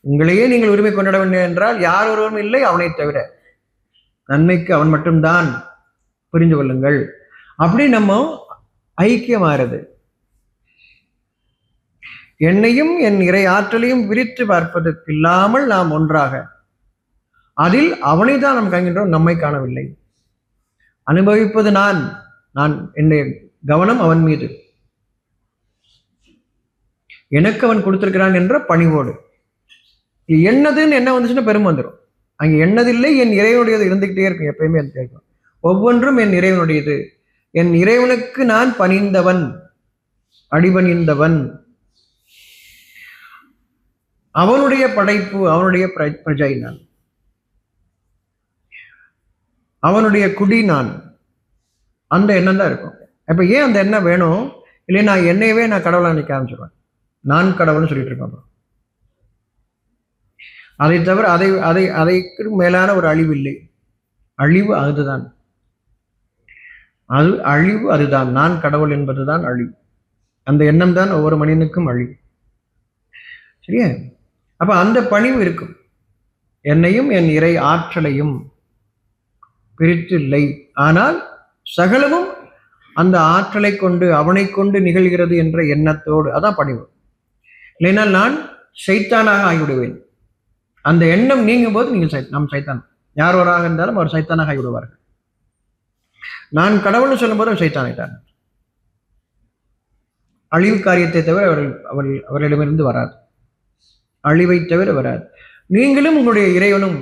உங்களையே நீங்கள் உரிமை கொண்டாட வேண்டும் என்றால் யார் ஒருவரும் இல்லை அவனை தவிர, நன்மைக்கு அவன் மட்டும்தான், புரிந்து கொள்ளுங்கள். அப்படி நம்ம ஐக்கியமாறது. என்னையும் என் இறை ஆற்றலையும் விரித்து பார்ப்பதற்கு இல்லாமல் நாம் ஒன்றாக, அதில் அவனை தான் நாம் காண்கின்றோம், நம்மை காணவில்லை. அனுபவிப்பது நான் என்னுடைய கவனம் அவன் மீது, எனக்கு அவன் கொடுத்திருக்கிறான் என்ற பணிவோடு. என்னதுன்னு என்ன வந்துச்சுன்னா பெருமை வந்துடும். அங்கே என்னதில்லை, என் இறைவனுடையது இருந்துகிட்டே இருக்கும், எப்பயுமே இருக்கும். ஒவ்வொன்றும் என் இறைவனுடையது. என் இறைவனுக்கு நான் பணிந்தவன், அடிபணிந்தவன், அவனுடைய படைப்பு, அவனுடைய பிரஜை நான், அவனுடைய குடி நான். அந்த எண்ணம் தான் இருக்கும். அப்ப ஏன் அந்த எண்ணம் வேணும்? இல்லை நான் என்னையவே நான் கடவுளை நினைக்க ஆரம்பிச்சிருவேன், நான் கடவுள்னு சொல்லிட்டு இருக்கேன். அதை தவிர அதைக்கு மேலான ஒரு அழிவு இல்லை. அழிவு அதுதான், அது அழிவு அதுதான். நான் கடவுள் என்பதுதான் அழிவு. அந்த எண்ணம் தான் ஒவ்வொரு மனிதனுக்கும் அழிவு. சரியா? அப்ப அந்த பணிவு இருக்கும். என்னையும் என் இறை ஆற்றலையும் பிரித்து இல்லை, ஆனால் சகலமும் அந்த ஆற்றலை கொண்டு அவனை கொண்டு நிகழ்கிறது என்ற எண்ணத்தோடு, அதான் பணிவு. இல்லைன்னா நான் சைத்தானாக ஆகிவிடுவேன். அந்த எண்ணம் நீங்கும் போது நீங்கள் நம் சைத்தான், யார் ஒருவராக இருந்தாலும் அவர் சைத்தானாக ஆகிவிடுவார்கள். நான் கடவுள்னு சொல்லும் போது அவர் சைத்தானாயிட்டார். அழிவு காரியத்தை தவிர அவர்களிடமிருந்து வராது, அழிவை தவிர வராது. நீங்களும் உங்களுடைய இறைவனும்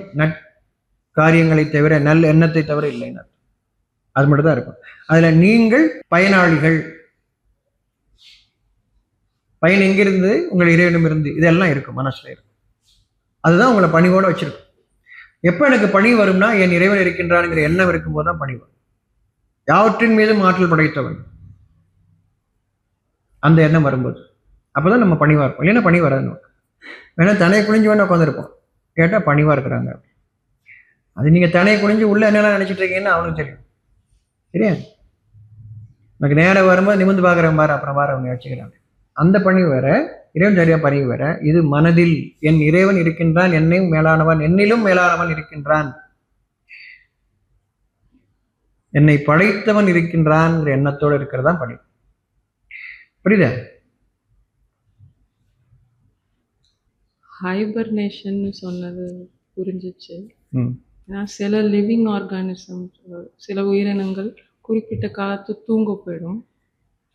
காரியங்களை தவிர, நல்ல எண்ணத்தை தவிர இல்லைன்னா அது மட்டும் தான் இருக்கும். அதுல நீங்கள் பயனாளிகள். பயன் எங்கிருந்து? உங்கள் இறைவனும் இருந்து. இதெல்லாம் இருக்கும், மனசுல இருக்கும். அதுதான் உங்களை பணிவோட வச்சிருக்கும். எப்ப எனக்கு பணி வரும்னா, என் இறைவன் இருக்கின்றான்ங்கிற எண்ணம் இருக்கும்போது தான் பணி வரும். யாவற்றின் மீதும் ஆற்றல் படைத்தவன், அந்த எண்ணம் வரும்போது அப்பதான் நம்ம பணிவா இருப்போம். இல்லைன்னா பணி வராது. வேணா தனையை குனிஞ்சு வேணா உட்காந்துருப்போம், கேட்டா பணிவா இருக்கிறாங்க. அது நீங்க தனையை குனிஞ்சு உள்ள என்னெல்லாம் நினைச்சிட்டு இருக்கீங்கன்னு அவனுக்கு தெரியும். சரியா? எனக்கு நேரம் வரும்போது நிமிந்து பார்க்குற மாதிரி அப்புறம் வார அவங்க வச்சுக்கிறாங்க. அந்த பணி வேற, இறைவன் சரியா பணி வேற. இது மனதில் என் இறைவன் இருக்கின்றான், என்னையும் மேலானவன், என்னிலும் மேலானவன் இருக்கின்றான், என்னை படைத்தவன் இருக்கின்றான் எண்ணத்தோடு இருக்கிறதா பணி. புரியுதா? ஹைபர்னேஷன் சொன்னது புரிஞ்சிச்சு. சில லிவிங் ஆர்கானிசம், சில உயிரினங்கள் குறிப்பிட்ட காலத்து தூங்க போயிடும்.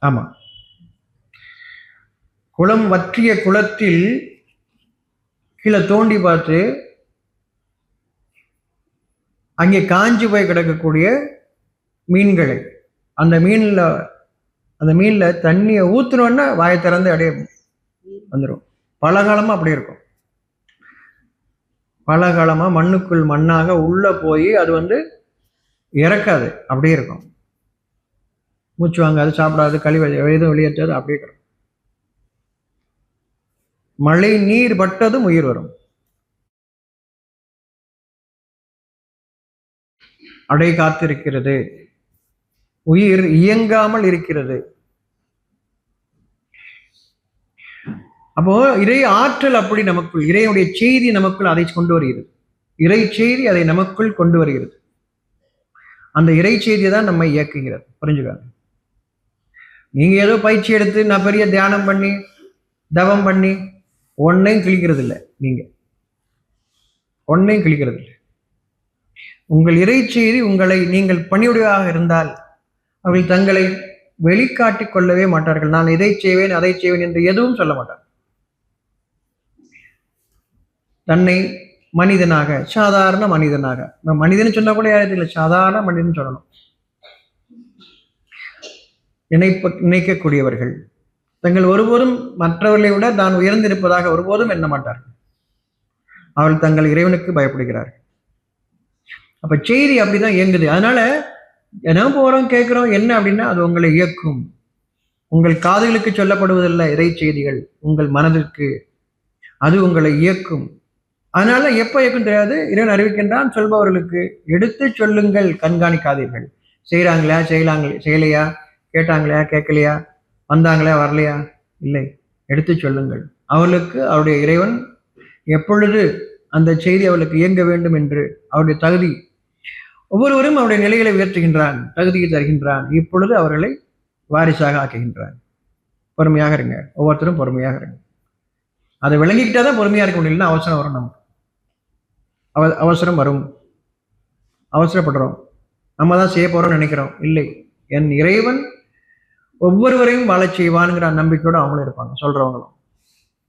ஆமா, குளம் வற்றிய குளத்தில் கீழே தோண்டி பார்த்து அங்கே காஞ்சி போய் கிடக்கக்கூடிய மீன்களை, அந்த மீன்ல தண்ணியை ஊத்துனோன்னா வாயை திறந்து அப்படியே வந்துடும். பல காலமா அப்படி இருக்கும். பல காலமா மண்ணுக்குள் மண்ணாக உள்ள போய் அது இறக்காது, அப்படியே இருக்கும். மூச்சு வாங்காது, சாப்பிடாது, கழிவு எதுவும் வெளியேற்றாது, அப்படியே இருக்கும். மழை நீர் பட்டதும் உயிர் வரும். அடை காத்திருக்கிறது, உயிர் இயங்காமல் இருக்கிறது. அப்போ இறை ஆற்றல் அப்படி நமக்குள், இறையுடைய செய்தி நமக்குள் அதை கொண்டு வருகிறது. இறை செய்தி அதை நமக்குள் கொண்டு வருகிறது. அந்த இறை செய்தியை தான் நம்மை இயக்குகிறது. புரிஞ்சுக்காங்க. நீங்க ஏதோ பயிற்சி எடுத்து நான் பெரிய தியானம் பண்ணி தவம் பண்ணி ஒன்னையும் கிழிக்கிறது இல்லை. ஒன்னையும் கிழிக்கிறது இல்லை. உங்கள் இறை செய்தி உங்களை, நீங்கள் பணியுடையவாக இருந்தால் அவர்கள் தங்களை வெளிக்காட்டிக் கொள்ளவே மாட்டார்கள். நான் இதை செய்வேன் அதை செய்வேன் என்று எதுவும் சொல்ல மாட்டார். தன்னை மனிதனாக, சாதாரண மனிதனாக, மனிதன் சொன்னா கூட யாரும் இல்லை, சாதாரண மனிதன் சொல்லணும். நினைக்கக்கூடியவர்கள் தங்கள் ஒருபோதும் மற்றவர்களை விட தான் உயர்ந்திருப்பதாக ஒருபோதும் எண்ண மாட்டார்கள். அவர்கள் தங்கள் இறைவனுக்கு பயப்படுகிறார்கள். அப்ப செய்தி அப்படிதான் இயங்குது. அதனால என்ன போறோம் கேட்கிறோம் என்ன அப்படின்னா, அது உங்களை இயக்கும். உங்கள் காதுகளுக்கு சொல்லப்படுவதில்லை இறை செய்திகள், உங்கள் மனதிற்கு அது உங்களை இயக்கும். அதனால எப்ப இயக்கும் தெரியாது. இறைவன் அறிவிக்கின்றான், சொல்பவர்களுக்கு எடுத்து சொல்லுங்கள், கண்காணிக்காதீர்கள். செய்யறாங்களா செய்யலையா, கேட்டாங்களா கேட்கலையா, வந்தாங்களா வரலையா, இல்லை, எடுத்து சொல்லுங்கள். அவளுக்கு அவருடைய இறைவன் எப்பொழுது அந்த செய்தி அவளுக்கு இயங்க வேண்டும் என்று அவருடைய தகுதி, ஒவ்வொருவரும் அவருடைய நிலைகளை உயர்த்துகின்றான், தகுதியை தருகின்றான். இப்பொழுது அவர்களை வாரிசாக ஆக்குகின்றான். பொறுமையாக இருங்க, ஒவ்வொருத்தரும் பொறுமையாக இருங்க. அதை விளங்கிக்கிட்டாதான் பொறுமையா இருக்க முடியலன்னா அவசரம் வரும். நமக்கு அவசரம் வரும், அவசரப்படுறோம், நம்ம தான் செய்ய போறோம்னு நினைக்கிறோம். இல்லை, என் இறைவன் ஒவ்வொருவரையும் வாழச் செய்வான்ங்கிற நம்பிக்கையோடு அவங்களும் இருப்பாங்க. சொல்றவங்களும்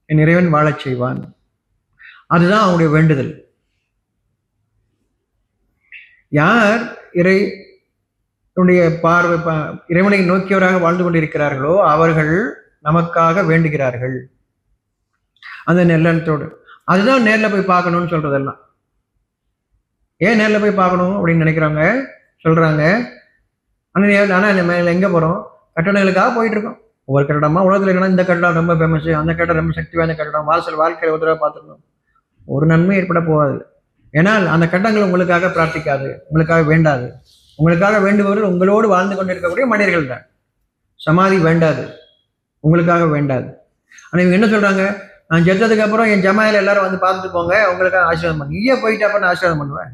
என் இறைவன் வாழச் செய்வான், அதுதான் அவங்களுடைய வேண்டுதல். யார் இறைவனுடைய பார்வை, இறைவனை நோக்கியவராக வாழ்ந்து கொண்டிருக்கிறார்களோ அவர்கள் நமக்காக வேண்டுகிறார்கள் அந்த நெல்லத்தோடு. அதுதான் நேர்ல போய் பார்க்கணும்னு சொல்றதெல்லாம். ஏன் நேர்ல போய் பார்க்கணும் அப்படின்னு நினைக்கிறாங்க, சொல்றாங்க. ஆனா எங்க போறோம்? கட்டடங்களுக்காக போயிட்டு இருக்கோம். ஒவ்வொரு கட்டடமா உலகத்துல இருக்கணும். இந்த கட்டடம் ரொம்ப ஃபேமஸ், அந்த கட்டடம் ரொம்ப சக்தி வாய்ந்த கட்டடம், வாசல் வாழ்க்கையில ஒரு தடவை பார்த்துருக்கோம். ஒரு நன்மை ஏற்பட போகாது. ஏன்னால் அந்த கட்டங்கள் உங்களுக்காக பிரார்த்திக்காது, உங்களுக்காக வேண்டாது. உங்களுக்காக வேண்டுபவர்கள் உங்களோடு வாழ்ந்து கொண்டிருக்கக்கூடிய மனிதர்கள் தான். சமாதி வேண்டாது, உங்களுக்காக வேண்டாது. ஆனா இவங்க என்ன சொல்றாங்க? நான் செத்ததுக்கு அப்புறம் என் ஜமாயில் எல்லாரும் வந்து பார்த்துட்டு போங்க, உங்களுக்காக ஆசீர்வாதம் பண்ணு. நீயே போயிட்டு அப்புறம் நான் ஆசீர்வாதம் பண்ணுவேன்?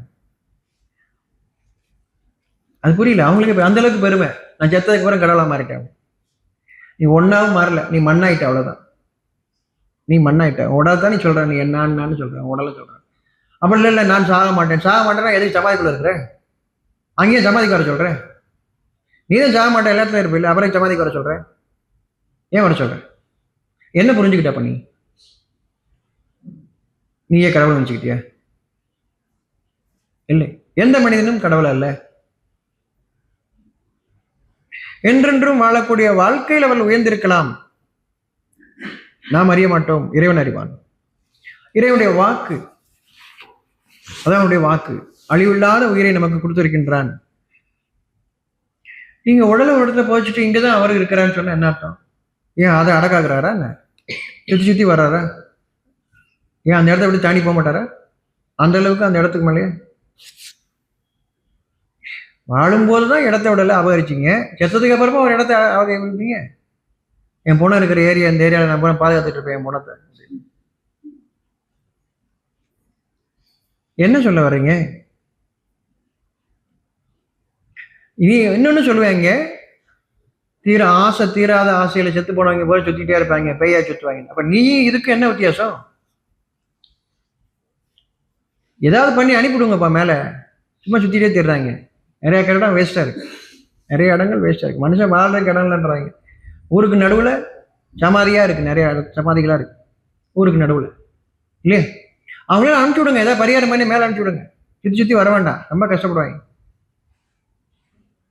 அது புரியல அவங்களுக்கு. அந்த அளவுக்கு பெருமை, நான் செத்ததுக்கு அப்புறம் கடவுளா மாறிட்டேன். நீ ஒன்னாவும் மாறல, நீ மண்ணாயிட்ட, அவ்வளவுதான். நீ மண்ணாயிட்ட. உடல் தான் நீ சொல்ற, நீ என்னன்னு சொல்ற, உடலை சொல்ற. அப்படி இல்லை, நான் சாக மாட்டேன். சாக மாட்டேன்னா எதுக்கு சமாதிக்குள்ள இருக்கிற? அங்கேயும் சமாதிக்கு வர சொல்றேன். நீ தான் சாக மாட்டேன், எல்லாத்துலையும் இருப்பில்ல, அப்புறம் சமாதிக்கு வர சொல்றேன். ஏன் வர சொல்ற? என்ன புரிஞ்சுக்கிட்ட? அப்ப நீயே கடவுள் நினைச்சுக்கிட்டியா? இல்லை, எந்த மனிதனும் கடவுள் அல்ல. என்றென்றும் வாழக்கூடிய வாழ்க்கையில் அவள் உயர்ந்திருக்கலாம், நாம் அறிய மாட்டோம், இறைவன் அறிவான். இறைவனுடைய வாக்கு, அதான் அவனுடைய வாக்கு, அழிவில்லாத உயிரை நமக்கு கொடுத்திருக்கின்றான். நீங்க உடலை ஒரு இடத்துல போச்சுட்டு இங்கதான் அவர் இருக்கிறான்னு சொன்னா என்ன அர்த்தம்? ஏன் அதை அடக்காக்குறாரா? என்ன சுத்தி சுத்தி வர்றாரா? ஏன் அந்த இடத்த விட்டு தாண்டி போக மாட்டாரா? அந்த அளவுக்கு அந்த இடத்துக்கு மேலேயே வாழும்போதுதான் இடத்த விடல அபகரிச்சிங்க, செத்ததுக்கு அப்புறமா ஒரு இடத்த அபகரிப்பீங்க. என் பொண்ணு இருக்கிற ஏரியா, இந்த ஏரியாவில் நான் போன பாதுகாத்துட்டு இருப்பேன் என் பொண்ணத்தை. என்ன சொல்ல வர்றீங்க? இனி இன்னொன்னு சொல்லுவாங்க, தீராத ஆசையில செத்து போனவங்க போய் சுத்திட்டே இருப்பாங்க, பெய்யா சுத்துவாங்க. அப்ப நீ இதுக்கு என்ன வித்தியாசம்? ஏதாவது பண்ணி அனுப்பிவிடுங்கப்பா மேல. சும்மா சுத்திட்டே தீர்றாங்க. நிறைய இடம் வேஸ்டா இருக்கு, நிறைய இடங்கள் வேஸ்டா இருக்கு. மனுஷன் வாழ்றதுக்கு இடம் இல்லைன்றாங்க. ஊருக்கு நடுவுல சமாதியா இருக்கு, நிறைய சமாதிகளா இருக்கு ஊருக்கு நடுவுல, இல்லையா? அவங்களால அனுப்பிச்சு விடுங்க, ஏதாவது பரிகாரம் பண்ணி மேல அனுப்பிச்சு விடுங்க. சுத்தி சுத்தி வர வேண்டாம், ரொம்ப கஷ்டப்படுவாங்க,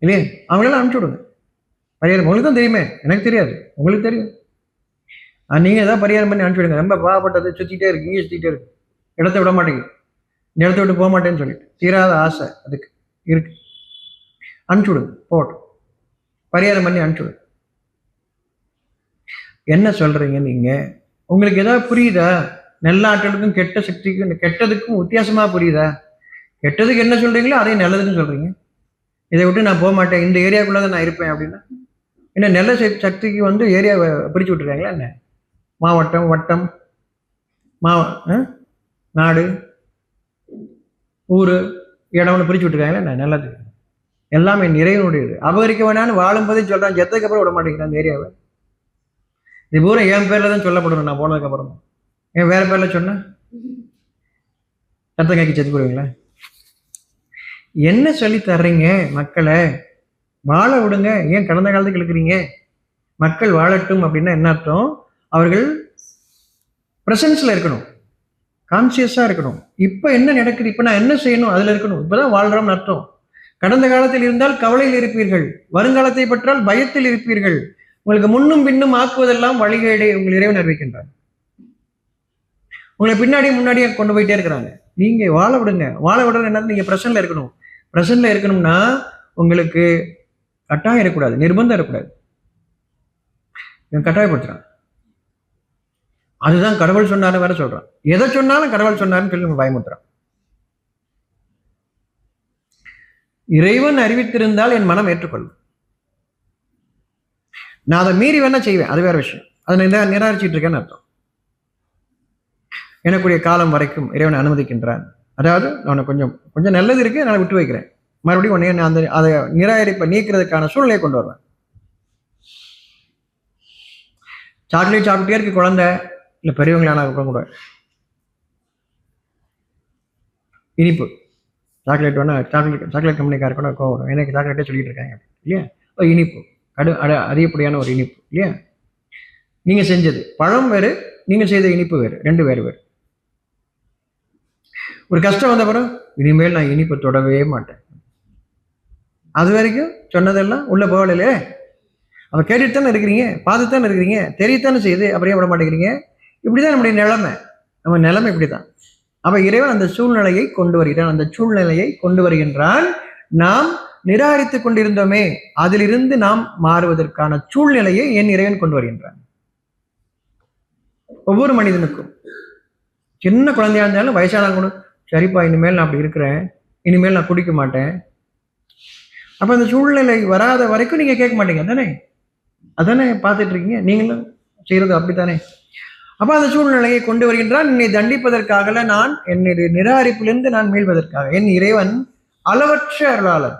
இல்லையா? அவங்களால அனுப்பிச்சு விடுங்க பரிகாரம். உங்களுக்கு தான் தெரியுமே, எனக்கு தெரியாது, உங்களுக்கு தெரியும். நீங்க ஏதாவது பரிகாரம் பண்ணி அனுப்பிச்சு விடுங்க. ரொம்ப பாவப்பட்டது சுத்திட்டே இருக்கு, இங்கே சுத்திட்டே இருக்கு, இடத்த விட மாட்டேங்குது, இந்த இடத்த விட்டு போக மாட்டேன்னு சொல்லிட்டு தீராத ஆசை அதுக்கு இருக்கு, அனுப்பிச்சு விடுங்க, போட்டோம் பரிகாரம் பண்ணி அனுப்பிச்சு விடுங்க. என்ன சொல்றீங்க நீங்க? உங்களுக்கு ஏதாவது புரியுதா? நல்ல ஆற்றலுக்கும் கெட்ட சக்திக்கும், கெட்டதுக்கும் வித்தியாசமா புரியுதா? கெட்டதுக்கு என்ன சொல்றீங்களோ அதே நல்லதுன்னு சொல்றீங்க. இதை விட்டு நான் போக மாட்டேன், இந்த ஏரியாக்குள்ளதான் நான் இருப்பேன் அப்படின்னா என்ன? நல்ல சக்திக்கு வந்து ஏரியாவை பிரிச்சு விட்டுருக்காங்களா என்ன? மாவட்டம், வட்டம், நாடு, ஊரு, இடம்னு பிரிச்சு விட்டுருக்காங்களா என்ன? நல்லது எல்லாமே நிறைவனுடையது. அபகரிக்க வேணான்னு வாழும்போதே சொல்றான், செத்ததுக்கு அப்புறம் விட மாட்டேங்கிறான் அந்த ஏரியாவை. இது பூரா என் பேர்ல தான் சொல்லப்படணும். நான் போனதுக்கு அப்புறமா ஏன் வேற பேர்ல சொன்ன ரத்தம் காக்கி செத்து போடுவீங்களா? என்ன சொல்லி தர்றீங்க மக்களை? வாழ விடுங்க, ஏன் கடந்த காலத்துக்கு இழுக்கிறீங்க? மக்கள் வாழட்டும் அப்படின்னா என்ன அர்த்தம்? அவர்கள் பிரசன்ஸ்ல இருக்கணும், கான்சியஸா இருக்கணும். இப்ப என்ன நடக்குது, இப்ப நான் என்ன செய்யணும், அதுல இருக்கணும். இப்பதான் வாழ்றோம்னு அர்த்தம். கடந்த காலத்தில் இருந்தால் கவலையில் இருப்பீர்கள், வருங்காலத்தை பற்றால் பயத்தில் இருப்பீர்கள். உங்களுக்கு முன்னும் பின்னும் ஆக்குவதெல்லாம் வழிகேடே உங்கள் இறைவன் அறிவிக்கின்றார். உங்களை பின்னாடி முன்னாடியே கொண்டு போயிட்டே இருக்கிறாங்க. நீங்க வாழ விடுங்க. வாழ விடுறது என்ன? நீங்க பிரசன்ட்ல இருக்கணும். பிரசன்ட்ல இருக்கணும்னா உங்களுக்கு கட்டாயம் இருக்கக்கூடாது, நிர்பந்தம் இருக்கக்கூடாது. கட்டாயப்படுத்துறான். அதுதான் கடவுள் சொன்னாரு வேற சொல்றான். எதை சொன்னாலும் கடவுள் சொன்னாருன்னு சொல்லி நம்ம பயமுறுத்துறான். இறைவன் அறிவித்திருந்தால் என் மனம் ஏற்றுக்கொள்ளும். நான் அதை மீறி வேணா செய்வேன், அது வேற விஷயம். அதை நிராகரிச்சுட்டு இருக்கேன்னு அர்த்தம். எனக்குரிய காலம் வரைக்கும் இறைவனை அனுமதிக்கின்றான். அதாவது நான் கொஞ்சம் கொஞ்சம் நல்லது இருக்கு, நான் விட்டு வைக்கிறேன். மறுபடியும் உடனே நான் அதை நிராகரிப்பை நீக்கிறதுக்கான சூழ்நிலையை கொண்டு வருவேன். சாக்லேட் சாப்பிட்டே இருக்கு குழந்தை, இல்லை பெரியவங்களான அப்புறம் கூட இனிப்பு சாக்லேட் வேணா, சாக்லேட் கம்பெனிக்கார கூட கோவம், எனக்கு சாக்லேட்டே சொல்லிட்டு இருக்காங்க இல்லையா? இனிப்பு அதிகப்படியான ஒரு இனிப்பு இல்லையா? நீங்க செஞ்சது பழம் வேறு, நீங்க செய்த இனிப்பு வேறு, ரெண்டு வேறு வேறு. ஒரு கஷ்டம் வந்த பிறகு இனிமேல் நான் இனிப்பை தொடவே மாட்டேன். அது வரைக்கும் சொன்னதெல்லாம் உள்ள போகலையே. அவ கேட்டுட்டு தானே இருக்கிறீங்க, பார்த்துட்டு தானே இருக்கிறீங்க, தெரியத்தானே செய்யுது, அப்படியே விட மாட்டேங்கிறீங்க. இப்படிதான் நம்முடைய நிலைமை, நம்ம நிலைமை இப்படிதான். அப்ப இறைவன் அந்த சூழ்நிலையை கொண்டு வருகிறான். அந்த சூழ்நிலையை கொண்டு வருகின்றான். நாம் நிராகரித்துக் கொண்டிருந்தோமே, அதிலிருந்து நாம் மாறுவதற்கான சூழ்நிலையை என் இறைவன் கொண்டு வருகின்றான். ஒவ்வொரு மனிதனுக்கும், சின்ன குழந்தையா இருந்தாலும் வயசான கூட, சரிப்பா இனிமேல் நான் அப்படி இருக்கிறேன், இனிமேல் நான் குடிக்க மாட்டேன். அப்ப அந்த சூழ்நிலை வராத வரைக்கும் நீங்க கேட்க மாட்டீங்க, அதானே? அதானே பார்த்துட்டு இருக்கீங்க, நீங்களும் செய்யறது அப்படித்தானே? அப்ப அந்த சூழ்நிலையை கொண்டு வருகின்றான். என்னை தண்டிப்பதற்காக நான் என்னுடைய நிராகரிப்பிலிருந்து நான் மீள்வதற்காக. என் இறைவன் அளவற்ற அருளாளர்.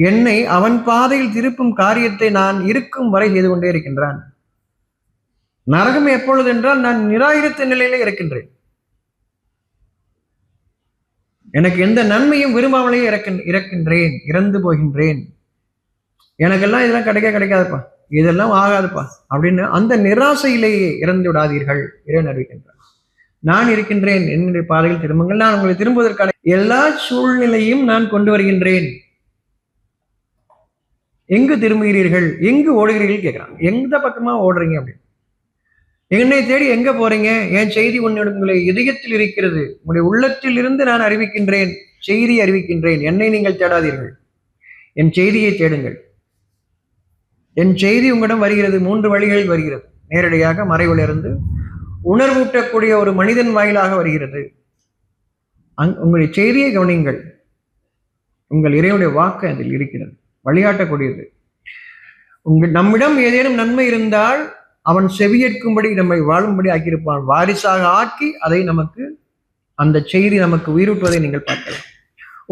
என்னை அவன் பாதையில் திருப்பும் காரியத்தை நான் இருக்கும் வரை செய்து கொண்டே இருக்கின்றான். நரகம் எப்பொழுது என்றால் நான் நிராகரித்த நிலையிலே இருக்கின்றேன். எனக்கு எந்த நன்மையும் விரும்பாமலேயே இறக்கின்றேன், இறந்து போகின்றேன். எனக்கெல்லாம் இதெல்லாம் கிடைக்காதுப்பா, இதெல்லாம் ஆகாதுப்பா அப்படின்னு அந்த நிராசையிலேயே இறந்து விடாதீர்கள். இறைவன் அறிவிக்கின்றார். நான் இருக்கின்றேன், என்னுடைய பாதையில் திரும்புங்கள், நான் உங்களை திரும்புவதற்கான எல்லா சூழ்நிலையும் நான் கொண்டு வருகின்றேன். எங்கு திரும்புகிறீர்கள், எங்கு ஓடுகிறீர்கள் கேட்கிறான். எந்த பக்கமா ஓடுறீங்க அப்படின்னு. என்னை தேடி எங்க போறீங்க? என் செய்தி உங்களுடைய இதயத்தில் இருக்கிறது, உங்களுடைய உள்ளத்தில் இருந்து நான் அறிவிக்கின்றேன், செய்தி அறிவிக்கின்றேன். என்னை நீங்கள் தேடாதீர்கள், என் செய்தியை தேடுங்கள். என் செய்தி உங்களிடம் வருகிறது 3 வழிகளில் வருகிறது. நேரடியாக மறைவிலிருந்து உணர்வூட்டக்கூடிய ஒரு மனிதன் வாயிலாக வருகிறது. உங்களுடைய செய்தியை கவனியுங்கள். உங்கள் இறைவனுடைய வாக்கு அதில் இருக்கிறது, வழிகாட்டக்கூடியது. நம்மிடம் ஏதேனும் நன்மை இருந்தால் அவன் செவியேற்கும்படி நம்மை வாழும்படி ஆக்கியிருப்பான். வாரிசாக ஆக்கி அதை நமக்கு, அந்த செய்தி நமக்கு உயிரூட்டுவதை நீங்கள் பார்க்கலாம்.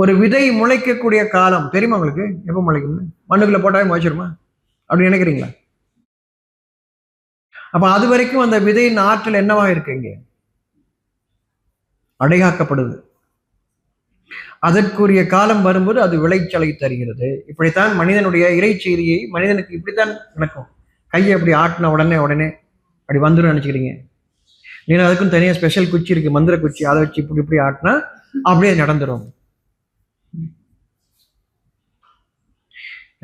ஒரு விதை முளைக்கக்கூடிய காலம் தெரியுமா உங்களுக்கு? எப்போ முளைக்கணும்? மண்ணுக்குள்ள போட்டாவே முளைச்சிருமா அப்படின்னு நினைக்கிறீங்களா? அப்ப அது வரைக்கும் அந்த விதையின் ஆற்றல் என்னவாக இருக்கு? இங்கே அடைகாக்கப்படுது. அதற்குரிய காலம் வரும்போது அது விளைச்சலை தருகிறது. இப்படித்தான் மனிதனுடைய இறை செய்தியை மனிதனுக்கு இப்படித்தான் நடக்கும். கையை அப்படி ஆட்டின உடனே அப்படி வந்துடும் நினைச்சுக்கிறீங்க. ஏன்னா அதுக்கும் தனியாக ஸ்பெஷல் குச்சி இருக்கு, மந்திர குச்சி. அதை வச்சு இப்படி ஆட்டினா அப்படியே நடந்துடும்.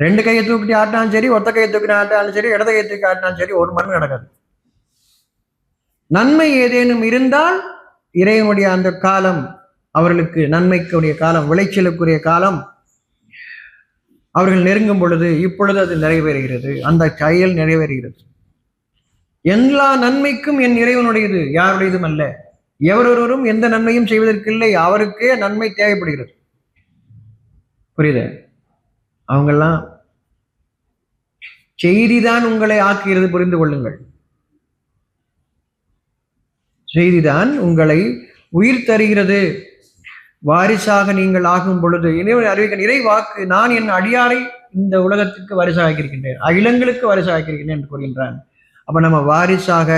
2 கையை தூக்கிட்டு ஆட்டினாலும் சரி, ஒத்த கையை தூக்கி ஆட்டினாலும் சரி, இடத கையை தூக்கி ஆட்டினாலும் சரி, ஒரு மணி நடக்காது. நன்மை ஏதேனும் இருந்தால் இறைவனுடைய அந்த காலம், அவர்களுக்கு நன்மைக்குரிய காலம், விளைச்சலுக்குரிய காலம் அவர்கள் நெருங்கும் பொழுது, இப்பொழுது அது நிறைவேறுகிறது. அந்த செயல் நிறைவேறுகிறது. எல்லா நன்மைக்கும் என் இறைவனுடையது, யாருடையதும் அல்ல. எவரொருவரும் எந்த நன்மையும் செய்வதற்கு இல்லை, அவருக்கே நன்மை தேவைப்படுகிறது. புரியுது? அவங்கெல்லாம் செய்திதான் உங்களை ஆக்குகிறது, புரிந்து கொள்ளுங்கள். செய்திதான் உங்களை உயிர் தருகிறது. வாரிசாக நீங்கள் ஆகும் பொழுது இறைவன் அறிவிக்க இறை வாக்கு, நான் என் அடியாரை இந்த உலகத்திற்கு வாரிசாக இருக்கின்றேன், அகிலங்களுக்கு வாரிசாக இருக்கின்றேன் என்று கூறுகின்றான். அப்ப நம்ம வாரிசாக,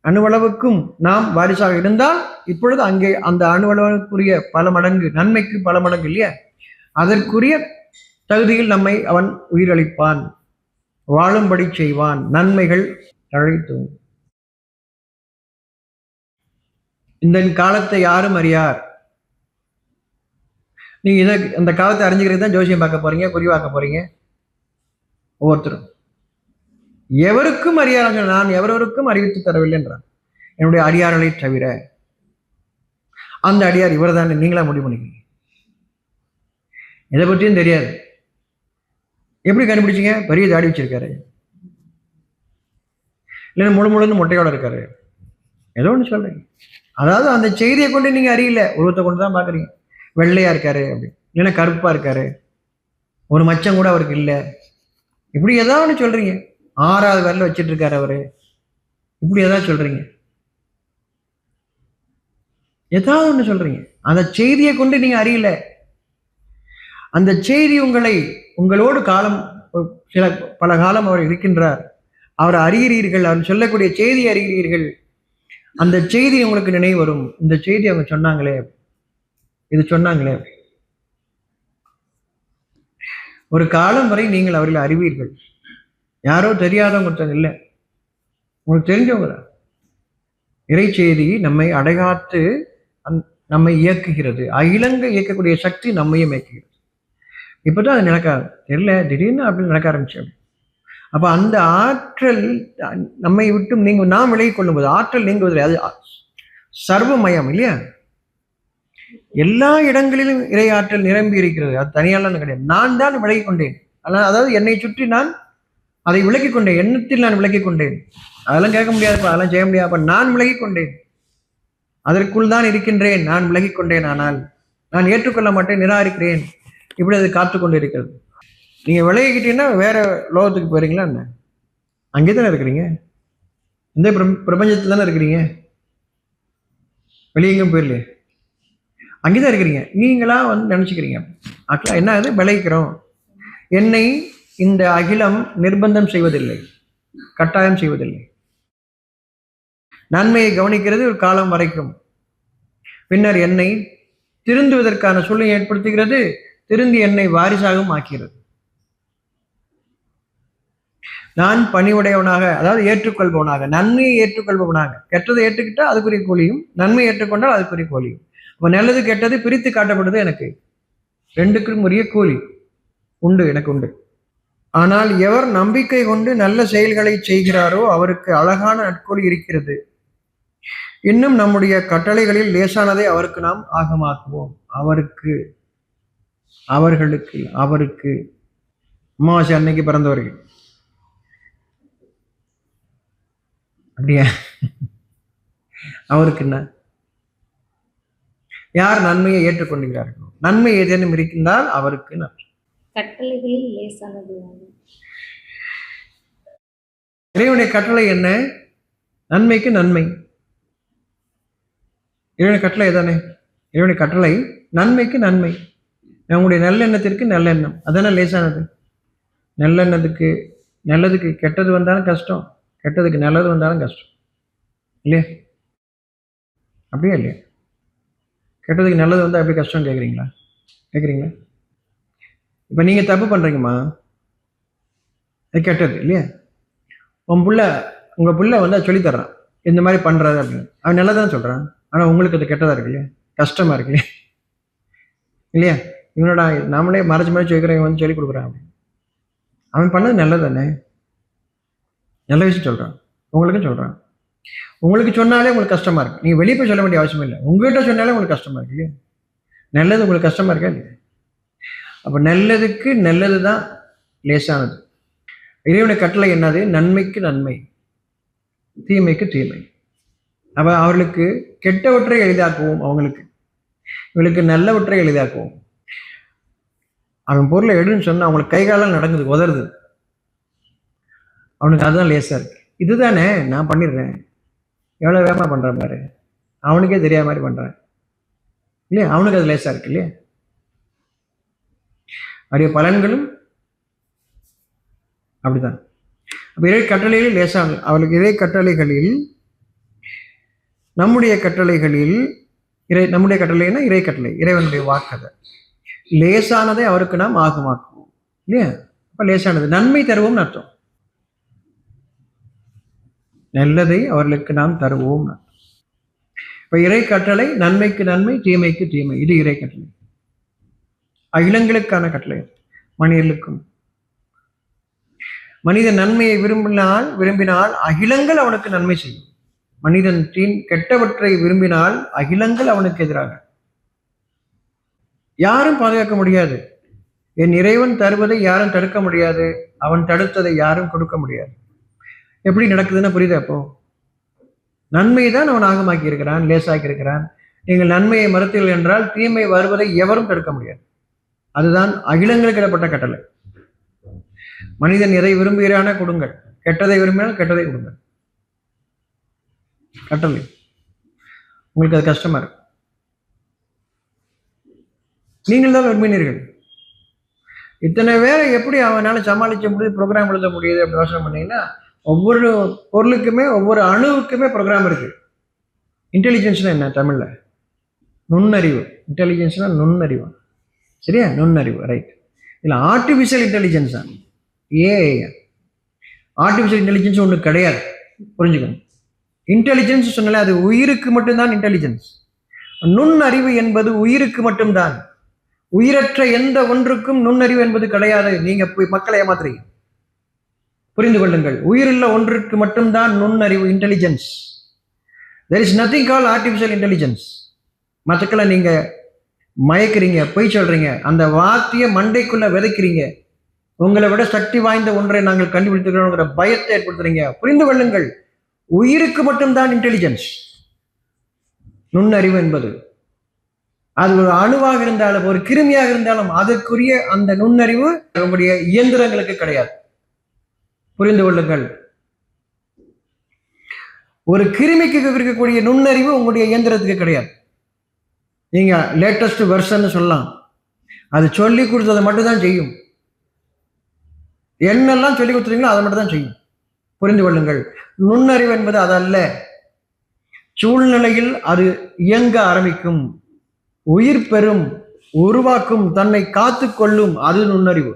அணுவளவுக்கும் நாம் வாரிசாக இருந்தால் இப்பொழுது அங்கே அந்த அணுவளவுக்குரிய பல மடங்கு நன்மைக்கு பல மடங்கு இல்லையா, அதற்குரிய தகுதியில் நம்மை அவன் உயிரளிப்பான், வாழும்படி செய்வான், நன்மைகள் தழைத்தும். இந்த காலத்தை யாரும் அறியார். நீங்க அந்த காலத்தை அறிஞ்சுக்கிறது தான் ஜோசியம் பார்க்க போறீங்க, குறிவாக்க போறீங்க. ஒவ்வொருத்தரும் எவருக்கும் அறியாத, நான் எவரவருக்கும் அறிவித்து தரவில்லை என்றான். என்னுடைய அடியார்களை தவிர. அந்த அடியார் இவர் தான், நீங்களா முடிவு பண்ணிக்கிறீங்க. எதை பற்றியும் தெரியாது. எப்படி கண்டுபிடிச்சிங்க? பெரிய தாடி வச்சிருக்காரு, இல்லைன்னா முழுன்னு மொட்டையோட இருக்காரு, ஏதோ ஒன்று சொல்றீங்க. அதாவது அந்த செய்தியை கொண்டு நீங்க அறியல, உருவத்தை கொண்டு தான் பாக்குறீங்க. வெள்ளையா இருக்காரு அப்படி, இல்லைன்னா கருப்பா இருக்காரு, ஒரு மச்சம் கூட அவருக்கு இல்லை, இப்படி ஏதாவது ஒன்று சொல்றீங்க. 6வது விரல வச்சிட்டு இருக்காரு அவரு, இப்படி ஏதாவது சொல்றீங்க, ஏதாவது ஒன்று சொல்றீங்க. அந்த செய்தியை கொண்டு நீங்க அறியல. அந்த செய்தி உங்களோடு காலம், பல காலம் அவர் இருக்கின்றார், அவரை அறிகிறீர்கள், அவர் சொல்லக்கூடிய செய்தி அறிகிறீர்கள். அந்த செய்தி உங்களுக்கு நினைவு வரும். இந்த செய்தி அவங்க சொன்னாங்களே, இது சொன்னாங்களே. ஒரு காலம் வரை நீங்கள் அவர்களை அறிவீர்கள். யாரோ தெரியாதவங்க இல்லை, உங்களுக்கு தெரிஞ்சவங்க. இறை செய்தி நம்மை அடைகாத்து நம்மை இயக்குகிறது. அகிலங்க இயக்கக்கூடிய சக்தி நம்மையும் இயக்குகிறது. இப்பதான் அது நடக்காது, தெரியல, திடீர்னு அப்படி நடக்க ஆரம்பிச்சு. அப்ப அந்த ஆற்றல் நம்மை விட்டு நாம் விலகி கொள்ளும் போது ஆற்றல் நீங்குவதில்லை. அது சர்வமயம் இல்லையா? எல்லா இடங்களிலும் இறை ஆற்றல் நிரம்பி இருக்கிறது. அது தனியாலாம் கிடையாது. நான் தான் விலகி கொண்டேன். அதாவது என்னை சுற்றி நான் அதை விலக்கி கொண்டேன், எண்ணத்தில் நான் விலக்கி கொண்டேன். அதெல்லாம் கேட்க முடியாதுப்பா, அதெல்லாம் செய்ய முடியாது. அப்ப நான் விலகி கொண்டேன், அதற்குள் தான் இருக்கின்றேன், நான் விலகி கொண்டேன். ஆனால் நான் ஏற்றுக்கொள்ள மாட்டேன், நிராகரிக்கிறேன். இப்படி அது காத்து கொண்டு இருக்கிறது. நீங்க விலகிக்கிட்டீங்கன்னா வேற லோகத்துக்கு போறீங்களா என்ன? அங்கே தானே இருக்கிறீங்க. இந்த பிரபஞ்சத்தில் தானே இருக்கிறீங்க, வெளியெங்கும் போயிடலையே, அங்கேதான் இருக்கிறீங்க. நீங்களா வந்து நினைச்சுக்கிறீங்க. ஆக்சுவலா என்ன ஆகுது, விளைவிக்கிறோம். என்னை இந்த அகிலம் நிர்பந்தம் செய்வதில்லை, கட்டாயம் செய்வதில்லை. நன்மையை கவனிக்கிறது ஒரு காலம் வரைக்கும். பின்னர் என்னை திருந்துவதற்கான சூழ்நிலை ஏற்படுத்துகிறது, திருந்தி என்னை வாரிசாகவும் ஆக்கிறது. நான் பணிவுடையவனாக, அதாவது ஏற்றுக்கொள்பவனாக, நன்மையை ஏற்றுக்கொள்பவனாக. கெட்டதை ஏற்றுக்கிட்டா அதுக்குரிய கூலியும், நன்மையை ஏற்றுக்கொண்டால் அதுக்குரிய கூலியும். அப்ப நல்லது கெட்டது பிரித்து காட்டப்படுது. எனக்கு ரெண்டுக்கும் உரிய கூலி உண்டு, எனக்கு உண்டு. ஆனால் எவர் நம்பிக்கை கொண்டு நல்ல செயல்களை செய்கிறாரோ அவருக்கு அழகான நற்கூலி இருக்கிறது. இன்னும் நம்முடைய கட்டளைகளில் லேசானதை அவருக்கு நாம் ஆகமாக்குவோம். அவருக்கு, அவர்களுக்கு, அவருக்கு, அமாவாசை அன்னைக்கு பிறந்தவர்கள், அப்படியா? அவருக்கு என்ன? யார் நன்மையை ஏற்றுக்கொள்கிறார்களோ, நன்மை ஏதேனும் இருக்கின்றால் அவருக்கு நன்றி. கட்டளைகளில் லேசானது. இறைவனுடைய கட்டளை என்ன? நன்மைக்கு நன்மை. இறைவனுடைய கட்டளை தானே. இறைவனுடைய கட்டளை நன்மைக்கு நன்மை, நம்முடைய நல்லெண்ணத்திற்கு நல்லெண்ணம். அதானே லேசானது. நல்லெண்ணத்துக்கு, நல்லதுக்கு கெட்டது வந்தாலும் கஷ்டம், கெட்டதுக்கு நல்லது வந்தாலும் கஷ்டம், இல்லையா? அப்படியே இல்லையா? கெட்டதுக்கு நல்லது வந்தால் எப்படி கஷ்டம் கேட்குறீங்களா? கேட்குறீங்களா? இப்போ நீங்கள் தப்பு பண்ணுறீங்கம்மா, அது கெட்டது இல்லையா? உங்கள் புள்ள வந்து சொல்லித்தர்றான் இந்த மாதிரி பண்ணுறது அப்படின்னு. அவன் நல்லா தான் சொல்கிறான், ஆனால் உங்களுக்கு அது கெட்டதாக இருக்கு இல்லையா, கஷ்டமாக இருக்கு இல்லையா? இல்லையா? இவனோட நாமளே மறைச்சு வைக்கிறவங்க வந்து சொல்லிக் கொடுக்குறான் அப்படின்னு. அவன் பண்ணது நல்லது தானே, நல்ல விஷயம் சொல்கிறான், உங்களுக்கும் சொல்கிறான். உங்களுக்கு சொன்னாலே உங்களுக்கு கஷ்டமாக இருக்குது, நீங்கள் வெளியே போய் சொல்ல வேண்டிய அவசியம் இல்லை. உங்கள்கிட்ட சொன்னாலே உங்களுக்கு கஷ்டமாக இருக்கு இல்லையா? நல்லது உங்களுக்கு கஷ்டமாக இருக்கா இல்லையா? அப்போ நல்லதுக்கு நல்லது தான் லேசானது. இறைவனுடைய கட்டளை என்னது? நன்மைக்கு நன்மை, தீமைக்கு தீமை. அப்போ அவர்களுக்கு கெட்டவற்றை எளிதாக்குவோம், அவங்களுக்கு இவங்களுக்கு நல்லவற்றை எளிதாக்குவோம். அவன் பொருளை எடுன்னு சொன்னா அவங்களுக்கு கை காலம் நடக்குது, உதறுது, அவனுக்கு அதுதான் லேசா இருக்கு. இதுதானே நான் பண்ணிடுறேன், எவ்வளோ வேகமாக பண்ணுறேன் பாரு, அவனுக்கே தெரியாத மாதிரி பண்ணுறேன் இல்லையா? அவனுக்கு அது லேசா இருக்கு இல்லையா? அரிய பலன்களும் அப்படிதான். அப்போ இறை கட்டளைகளில் லேசான, அவளுக்கு இறை கட்டளைகளில், நம்முடைய கட்டளைகளில், நம்முடைய கட்டளைன்னா இறை கட்டளை, இறைவனுடைய வாக்கதை லேசானதை அவருக்கு நாம் ஆகமாக்குவோம் இல்லையா? அப்போ லேசானது நன்மை தருவோம்னு அர்த்தம். நல்லதை அவர்களுக்கு நாம் தருவோம். இப்போ இறை கட்டளை நன்மைக்கு நன்மை, தீமைக்கு தீமை, இது இறை கட்டளை. அகிலங்களுக்கான கட்டளை, மனிதர்களுக்கும். மனிதன் நன்மையை விரும்பினால் அகிலங்கள் அவனுக்கு நன்மை செய்யும். மனிதன் கெட்டவற்றை விரும்பினால் அகிலங்கள் அவனுக்கு எதிராக. யாரும் பாதுகாக்க முடியாது. என் இறைவன் தருவதை யாரும் தடுக்க முடியாது, அவன் தடுத்ததை யாரும் கொடுக்க முடியாது. எப்படி நடக்குதுன்னு புரியுது? அப்போ நன்மையை தான் அவன் ஆகமாக்கி இருக்கிறான், லேசாக்கி இருக்கிறான். நீங்கள் நன்மையை மறுத்தீர்கள் என்றால் தீமை வருவதை எவரும் தடுக்க முடியாது. அதுதான் அகிலங்களுக்கு இடப்பட்ட கட்டளை. மனிதன் எதை விரும்புகிறான கொடுங்கள், கெட்டதை விரும்பினால் கெட்டதை கொடுங்கள், கட்டளை. உங்களுக்கு அது கஷ்டமா இருக்கு, நீங்கள் தான் விரும்பினீர்கள். இத்தனை பேரை எப்படி அவனால சமாளிக்க முடியுது, ப்ரோக்ராம் எழுத முடியுது அப்படி யோசனை பண்ணீங்கன்னா, ஒவ்வொரு பொருளுக்குமே, ஒவ்வொரு அணுவுக்குமே ப்ரோக்ராம் இருக்கு. இன்டெலிஜென்ஸ்னா என்ன தமிழ்ல? நுண்ணறிவு. இன்டெலிஜென்ஸ்னா நுண்ணறிவு, சரியா? நுண்ணறிவு, ரைட். இல்லை ஆர்டிஃபிஷியல் இன்டெலிஜென்ஸ் தான் ஏஐ. ஆர்டிஃபிஷியல் இன்டெலிஜென்ஸ் ஒன்று கிடையாது, புரிஞ்சுக்கணும். இன்டெலிஜென்ஸ் சொன்னாலே அது உயிருக்கு மட்டும்தான் இன்டெலிஜென்ஸ். நுண்ணறிவு என்பது உயிருக்கு மட்டும்தான். உயிரற்ற எந்த ஒன்றுக்கும் நுண்ணறிவு என்பது கிடையாது. நீங்க போய் மக்களை ஏமாத்துறீங்க, புரிந்து கொள்ளுங்கள். உயிருள்ள ஒன்றுக்கு மட்டும்தான் நுண்ணறிவு, intelligence. There is nothing call artificial intelligence. மற்றக்களை நீங்க மயக்கிறீங்க, பொய் சொல்றீங்க, அந்த வார்த்தையை மண்டைக்குள்ள விதைக்கிறீங்க. உங்களை விட சக்தி வாய்ந்த ஒன்றை நாங்கள் கண்டுபிடித்துக்கிறோங்கிற பயத்தை ஏற்படுத்துறீங்க. புரிந்து கொள்ளுங்கள், உயிருக்கு மட்டும்தான் இன்டெலிஜென்ஸ், நுண்ணறிவு என்பது. அது ஒரு அணுவாக இருந்தாலும் ஒரு கிருமியாக இருந்தாலும் அதற்குரிய அந்த நுண்ணறிவு உங்களுடைய இயந்திரங்களுக்கு கிடையாது. புரிந்து கொள்ளுங்கள். ஒரு கிருமிக்கு இருக்கக்கூடிய நுண்ணறிவு உங்களுடைய இயந்திரத்துக்கு கிடையாது. நீங்க லேட்டஸ்ட் வெர்ஷன் சொல்லலாம், அது சொல்லி கொடுத்ததை மட்டும்தான் செய்யும். என்னெல்லாம் சொல்லி கொடுத்துறீங்களோ அதை மட்டும் தான் செய்யும். புரிந்து கொள்ளுங்கள். நுண்ணறிவு என்பது அதல்ல. சூழ்நிலையில் அது இயங்க ஆரம்பிக்கும், உயிர் பெறும், உருவாக்கும், தன்னை காத்து கொள்ளும், அது நுண்ணறிவு.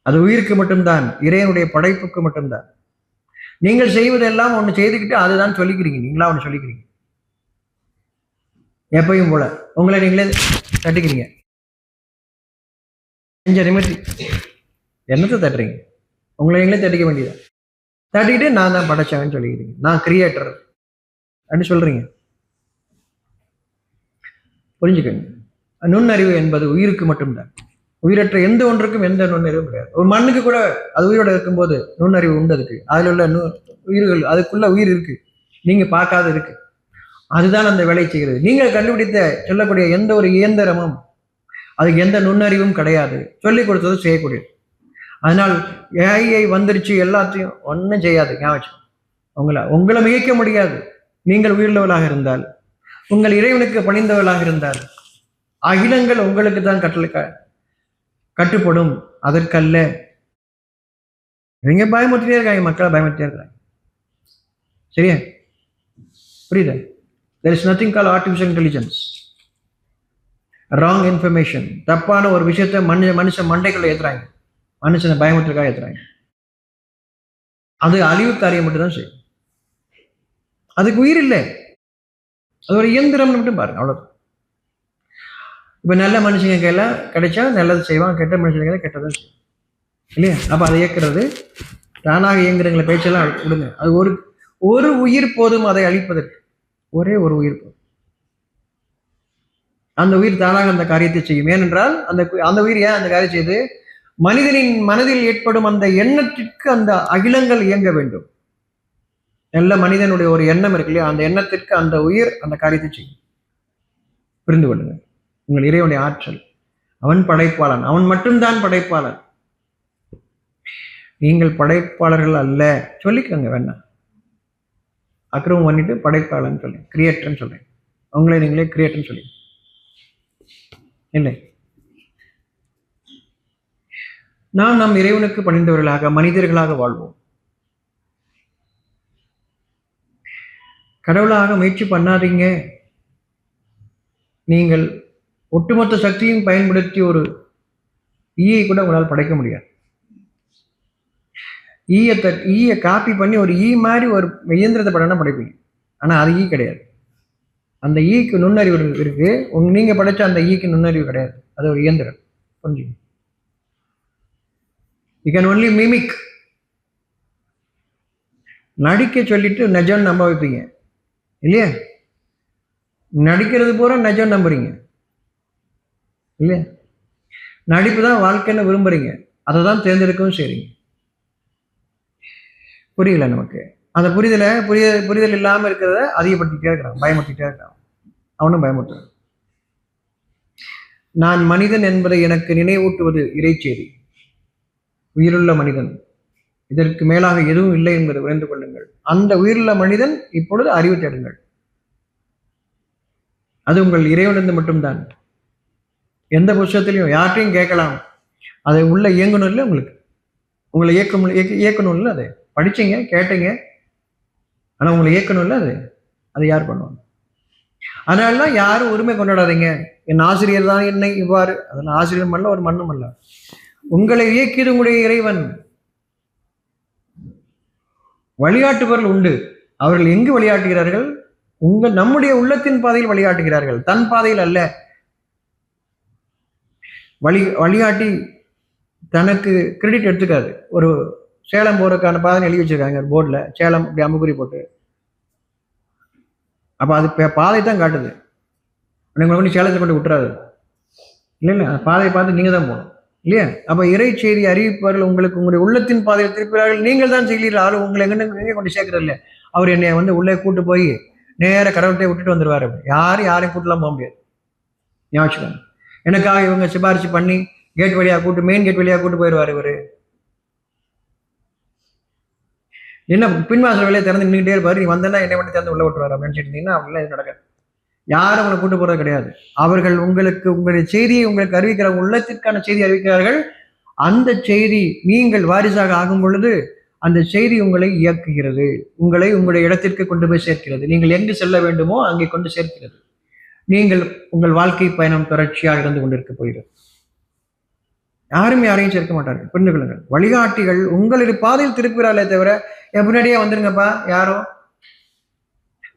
அது உயிருக்கு மட்டும்தான், இறைவனுடைய படைப்புக்கு மட்டும்தான். நீங்கள் செய்வதெல்லாம் ஒன்று செய்துக்கிட்டு அதுதான் சொல்லிக்கிறீங்க, நீங்களா ஒன்று சொல்லிக்கிறீங்க. எப்பயும் போல உங்களை நீங்களே தட்டிக்கிறீங்க. நிமித்தி என்னத்தை தட்டுறீங்க? உங்களை நீங்களே தட்டிக்க வேண்டியதா? தட்டிக்கிட்டு நான் தான் படைச்சவன்னு சொல்லிக்கிறீங்க, நான் கிரியேட்டர் அப்படின்னு சொல்றீங்க. புரிஞ்சுக்கங்க, நுண்ணறிவு என்பது உயிருக்கு மட்டும்தான். உயிரற்ற எந்த ஒன்றுக்கும் எந்த நுண்ணறிவும் கிடையாது. ஒரு மண்ணுக்கு கூட அது உயிரோட இருக்கும்போது நுண்ணறிவு உண்டு. அதுக்கு அதில் உள்ள உயிர்கள், அதுக்குள்ள உயிர் இருக்கு, நீங்க பார்க்காத இருக்கு. அதுதான் அந்த வேலை செய்கிறது. நீங்கள் கண்டுபிடித்த சொல்லக்கூடிய எந்த ஒரு இயந்திரமும் அதுக்கு எந்த நுண்ணறிவும் கிடையாது, சொல்லிக் கொடுத்தது செய்யக்கூடியது. அதனால் ஏஐ வந்துருச்சு, எல்லாத்தையும் ஒன்றும் செய்யாது. ஞாபகம், உங்களை மிகைக்க முடியாது. நீங்கள் உயிர்ந்தவர்களாக இருந்தால், உங்கள் இறைவனுக்கு பணிந்தவர்களாக இருந்தால், அகிலங்கள் உங்களுக்கு தான் கட்டுப்படும், அதற்கல்ல. இவங்க பயமுறுத்திட்டே இருக்காங்க, மக்களை பயமுறுத்திட்டே இருக்காங்க. சரியா? புரியுதா? There is nothing called artificial intelligence. Wrong information, தப்பான ஒரு விஷயத்த மனுஷன் மண்டைக்குள்ள ஏத்துறாங்க, மனுஷனை பயமுறுத்துறதுக்காக ஏத்துறாங்க. அது அழிவு காரியம் மட்டும் தான் செய்யும். அதுக்கு உயிர் இல்லை, அது ஒரு இயந்திரம் மட்டும் பாருங்க, அவ்வளவு. இப்ப நல்ல மனுஷங்க கையில கிடைச்சா நல்லது செய்வான், கெட்ட மனுஷங்க கையில கெட்டதான் செய்யும், இல்லையா? அப்ப அதை இயக்குறது தானாக இயங்குறவங்களை பேச்செல்லாம் விடுங்க. அது ஒரு உயிர் போதும் அதை அழிப்பதற்கு. ஒரே ஒரு உயிர் போதும். அந்த உயிர் தானாக அந்த காரியத்தை செய்யும். ஏனென்றால் அந்த உயிர் ஏன் அந்த காரியம் செய்து? மனிதனின் மனதில் ஏற்படும் அந்த எண்ணத்திற்கு அந்த அகிலங்கள் இயங்க வேண்டும். நல்ல மனிதனுடைய ஒரு எண்ணம் இருக்கு இல்லையா, அந்த எண்ணத்திற்கு அந்த உயிர் அந்த காரியத்தை செய்யும். புரிந்து கொள்ளுங்க, உங்கள் இறைவனுடைய ஆற்றல். அவன் படைப்பாளன், அவன் மட்டும்தான் படைப்பாளன். நீங்கள் படைப்பாளர்கள் அல்ல. சொல்லிக்கோங்க, வேண்டாம் அக்கிரமம் பண்ணிட்டு படைப்பாளன்னு சொல்லி கிரியேட்டர்ன்னு சொல்றேன். உங்களை நீங்களே கிரியேட்டர்ன்னு சொல்லி இல்லை. நாம் நம் இறைவனுக்கு பணிந்தவர்களாக மனிதர்களாக வாழ்வோம். கடவுளாக முயற்சி பண்ணாதீங்க. நீங்கள் ஒட்டுமொத்த சக்தியும் பயன்படுத்தி ஒரு ஈயை கூட உங்களால் படைக்க முடியாது. ஈயை காப்பி பண்ணி ஒரு ஈ மாதிரி ஒரு இயந்திரத்தை படம் படைப்பீங்க, ஆனா அது ஈ கிடையாது. அந்த ஈக்கு நுண்ணறிவு இருக்கு, நீங்க படைச்ச அந்த ஈக்கு நுண்ணறிவு கிடையாது, அது ஒரு இயந்திரம். புரிஞ்சுங்க. You can only mimic. நடிக்க சொல்லிட்டு நஜம் நம்ப வைப்பீங்க இல்லையா? நடிக்கிறது பூரா நஜம் நம்புறீங்க இல்லையா? நடிப்பு தான் வாழ்க்கைன்னு விரும்புறீங்க, அதை தான் தேர்ந்தெடுக்கவும் செய்றீங்க. புரியல நமக்கு. அந்த புரிதல் இல்லாமல் இருக்கிறத அதிகப்படுத்திட்டே இருக்கிறான், பயமுறுத்திட்டே இருக்கிறான். அவனும் பயமுறுத்துறான். நான் மனிதன் என்பதை எனக்கு நினைவூட்டுவது இறைச்செய்தி. உயிருள்ள மனிதன், இதற்கு மேலாக எதுவும் இல்லை என்பதை உணர்ந்து கொள்ளுங்கள். அந்த உயிருள்ள மனிதன் இப்பொழுது அறிவு தேடுங்கள். அது உங்கள் இறைவனிருந்து மட்டும்தான். எந்த புத்தகத்திலையும் யார்ட்டையும் கேட்கலாம், அதை உள்ள இயங்கணும் இல்லை, உங்களை இயக்கணும் இல்லை. அதை படிச்சீங்க, கேட்டீங்க, ஆனா உங்களை இயக்கணும் இல்லை. அது யார் பண்ணுவாங்க? அதனாலதான் யாரும் உரிமை கொண்டாடாதீங்க. என் ஆசிரியர் தான் என்னை இவ்வாறு, அதெல்லாம் ஆசிரியர் அல்ல, ஒரு மண்ணும் அல்ல. உங்களை இயக்கியது உங்களுடைய இறைவன். வழிகாட்டுபவர்கள் உண்டு. அவர்கள் எங்கு வழிகாட்டுகிறார்கள்? நம்முடைய உள்ளத்தின் பாதையில் வழிகாட்டுகிறார்கள், தன் பாதையில் அல்ல. வழிகாட்டி தனக்கு கிரெடிட் எடுத்துக்காது. ஒரு சேலம் போறதுக்கான பாதை எழுதி வச்சிருக்காங்க போர்டில், சேலம் இப்படி அம்புக்குறி போட்டு. அப்போ அது பாதை தான் காட்டுது, உங்களை கொண்டு சேலத்தை கொண்டு விட்டுறாது இல்லைல்ல. அந்த பாதையை பார்த்து நீங்கள் தான் போகணும் இல்லையா? அப்போ இறை செய்தி அறிவிப்பார்கள் உங்களுக்கு உங்களுடைய உள்ளத்தின் பாதையில் திருப்பிறார்கள். நீங்கள் தான் செய்கிறீர்கள், ஆளு உங்களை எங்கே கொண்டு சேர்க்கறது இல்லை. அவர் என்னை உள்ளே கூட்டு போய் நேர கடவுள்கிட்ட விட்டுட்டு வந்துடுவார். யாரையும் கூட்டலாம் போக முடியாது. ஞாபகம், எனக்காக இவங்க சிபாரிசு பண்ணி மெயின் கேட் வழியாக கூட்டு போயிடுவார் இவர். என்ன பின்வாசல் வேலையை திறந்து நின்றுட்டே இருப்பாரு, நீ வந்தேன்னா என்னை மட்டும் திறந்து உள்ள விட்டுருவாரு அப்படின்னு சொல்லிட்டீங்கன்னா அப்படிலாம் இது நடக்காது. யாரும் உங்களை கூட்டு போறது கிடையாது. அவர்கள் உங்களுக்கு உங்களுடைய செய்தியை உங்களுக்கு அறிவிக்கிறாங்க, உள்ளத்திற்கான செய்தி அறிவிக்கிறார்கள். அந்த செய்தி நீங்கள் வாரிசாக ஆகும் பொழுது அந்த செய்தி உங்களை இயக்குகிறது, உங்களை உங்களுடைய இடத்திற்கு கொண்டு போய் சேர்க்கிறது, நீங்கள் எங்கு செல்ல வேண்டுமோ அங்கே கொண்டு சேர்க்கிறது. நீங்கள் உங்கள் வாழ்க்கை பயணம் தொடர்ச்சியாக இருந்து கொண்டிருக்க போகிறது. யாரும் யாரையும் சேர்க்க மாட்டார்கள், புரிந்து கொள்ளுங்கள். வழிகாட்டிகள் உங்களுடைய பாதையில் திருப்புகிறார்களே தவிர என் பின்னாடியே வந்துருங்கப்பா யாரோ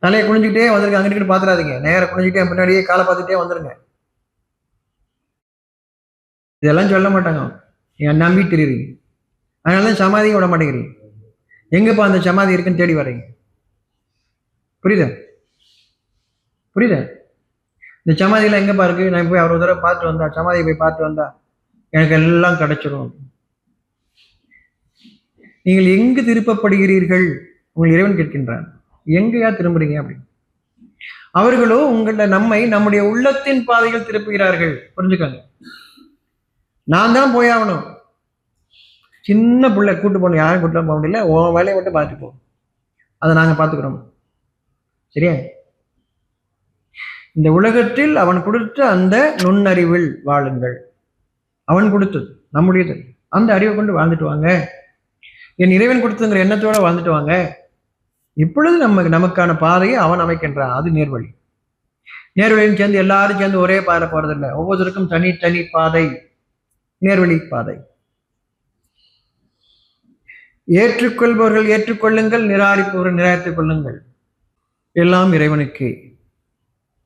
தலையை குனிஞ்சுக்கிட்டே வந்துருங்க அங்கிட்டு பாத்துறாதீங்க, நேரம் குனிஞ்சுக்கிட்டே என் பின்னாடியே காலை பார்த்துட்டே வந்துருங்க, இதெல்லாம் சொல்ல மாட்டாங்க. என் நம்பி தெரியுறீங்க, அதனால சமாதியும் விட மாட்டேங்கிறீங்க. எங்கப்பா அந்த சமாதி இருக்குன்னு தேடி வர்றீங்க. புரியுதா புரியுதா? இந்த சமாதியெல்லாம் எங்கப்பா இருக்கு, நான் போய் அவர் ஒரு தடவை பார்த்துட்டு வந்தா, சமாதியை போய் பார்த்துட்டு வந்தா எனக்கு எல்லாம் கிடைச்சிடும். நீங்கள் எங்கு திருப்பப்படுகிறீர்கள் உங்கள் இறைவன் கேட்கின்றான், எங்கேயா திரும்புறீங்க அப்படின்னு. அவர்களோ உங்களை நம்முடைய உள்ளத்தின் பாதையில் திருப்புகிறார்கள். புரிஞ்சுக்கோங்க. நான் தான் போயாகணும், சின்ன பிள்ளை கூட்டு போகணும், யாரும் கூட்டு போக முடியல, உன் வேலையை மட்டும் பார்த்துட்டு போ, அதை நாங்கள் பார்த்துக்கிறோம். சரியா? இந்த உலகத்தில் அவன் கொடுத்த அந்த நுண்ணறிவில் வாழுங்கள். அவன் கொடுத்தது நம்முடையது, அந்த அறிவை கொண்டு வாழ்ந்துட்டு வாங்க. என் இறைவன் கொடுத்ததுங்கிற எண்ணத்தோட வாழ்ந்துட்டு வாங்க. இப்பொழுது நமக்கான பாதையை அவன் அமைக்கின்றான், அது நேர்வழி. நேர்வழியும் சேர்ந்து எல்லாரும் சேர்ந்து ஒரே பாதையில போறதில்லை, ஒவ்வொருத்தருக்கும் தனி பாதை, நேர்வழி பாதை. ஏற்றுக்கொள்பவர்கள் ஏற்றுக்கொள்ளுங்கள், நிராகரிப்பவர்கள் நிராகரித்துக் கொள்ளுங்கள். எல்லாம் இறைவனுக்கு.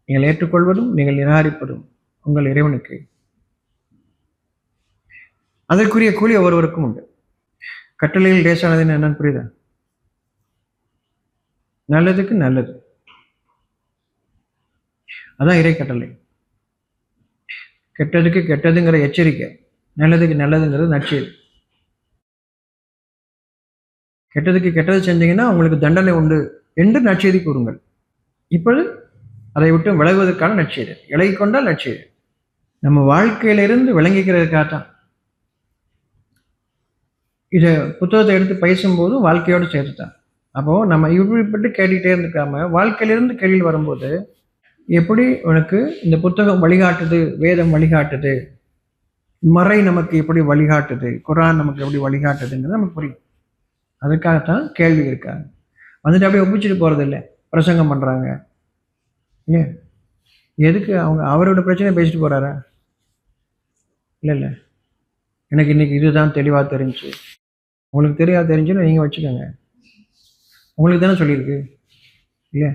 நீங்கள் ஏற்றுக்கொள்வதும் நீங்கள் நிராகரிப்பதும் உங்கள் இறைவனுக்கு. அதற்குரிய கூலி ஒவ்வொருவருக்கும் உண்டு. கட்டளையில் லேசானதுன்னு என்னன்னு புரியுதா? நல்லதுக்கு நல்லது, அதான் இறை கட்டளை. கெட்டதுக்கு கெட்டதுங்கிற எச்சரிக்கை, நல்லதுக்கு நல்லதுங்கிறது நற்செய்தி. கெட்டதுக்கு கெட்டது செஞ்சீங்கன்னா உங்களுக்கு தண்டனை உண்டு என்று நற்செய்தி கூறுங்கள். இப்பொழுது அதை விட்டு விலகுவதற்கான நற்செய்தி, இலகி கொண்டால் நற்செய்தி. நம்ம வாழ்க்கையிலிருந்து விளங்கிக்கிறதுக்காகத்தான் இதை புத்தகத்தை எடுத்து பேசும்போதும் வாழ்க்கையோடு சேர்த்துதான். அப்போ நம்ம இப்படிப்பட்டு கேட்டுக்கிட்டே இருந்துக்காம வாழ்க்கையிலிருந்து கேள்வியில் வரும்போது எப்படி உனக்கு இந்த புத்தகம் வழிகாட்டுது, வேதம் வழிகாட்டுது, மறை நமக்கு எப்படி வழிகாட்டுது, குர்ஆன் நமக்கு எப்படி வழிகாட்டுதுங்கிறது நமக்கு புரியும். அதுக்காகத்தான் கேள்வி இருக்காங்க. வந்துட்டு அப்படியே ஒப்பிச்சுட்டு போறது இல்லை, பிரசங்கம் பண்றாங்க. ஏன் எதுக்கு? அவரோட பிரச்சனை பேசிட்டு போறாரா? இல்லை, எனக்கு இன்னைக்கு இதுதான் தெளிவாக தெரிஞ்சு, உங்களுக்கு தெரியாது தெரிஞ்சுன்னு நீங்கள் வச்சுக்கோங்க, உங்களுக்கு தானே சொல்லியிருக்கு இல்லையா?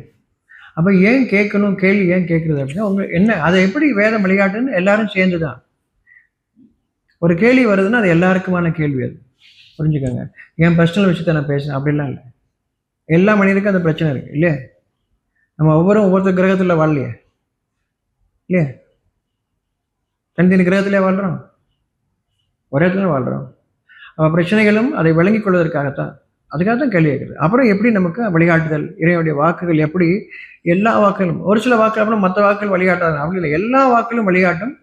அப்போ ஏன் கேட்கணும், கேள்வி ஏன் கேட்குறது அப்படின்னா உங்களுக்கு என்ன, அதை எப்படி வேதம் வழிகாட்டுன்னு எல்லாரும் சேர்ந்து தான். ஒரு கேள்வி வருதுன்னா அது எல்லாருக்குமான கேள்வி, அது புரிஞ்சுக்கோங்க. என் பர்சனல் விஷயத்தை நான் பேசுகிறேன் அப்படிலாம் இல்லை, எல்லா மனிதனுக்கும் அந்த பிரச்சனை இருக்குது இல்லையா? நம்ம ஒவ்வொருத்தர் கிரகத்தில் வாழலையே இல்லையா? தனித்தனி கிரகத்திலே வாழ்கிறோம், ஒரே இடத்துல வாழ்கிறோம். பிரச்சனைகளும் அதை விளங்கிக் கொள்வதற்காகத்தான், அதுக்காகத்தான் கேள்வி கேட்குறது. அப்புறம் எப்படி நமக்கு வழிகாட்டுதல், இறைவனுடைய வாக்குகள் எப்படி, எல்லா வாக்குகளும், ஒரு சில வாக்குகள் அப்புறம் மற்ற வாக்குகள் வழிகாட்டாது அப்படி இல்லை, எல்லா வாக்குகளும் வழிகாட்டும்.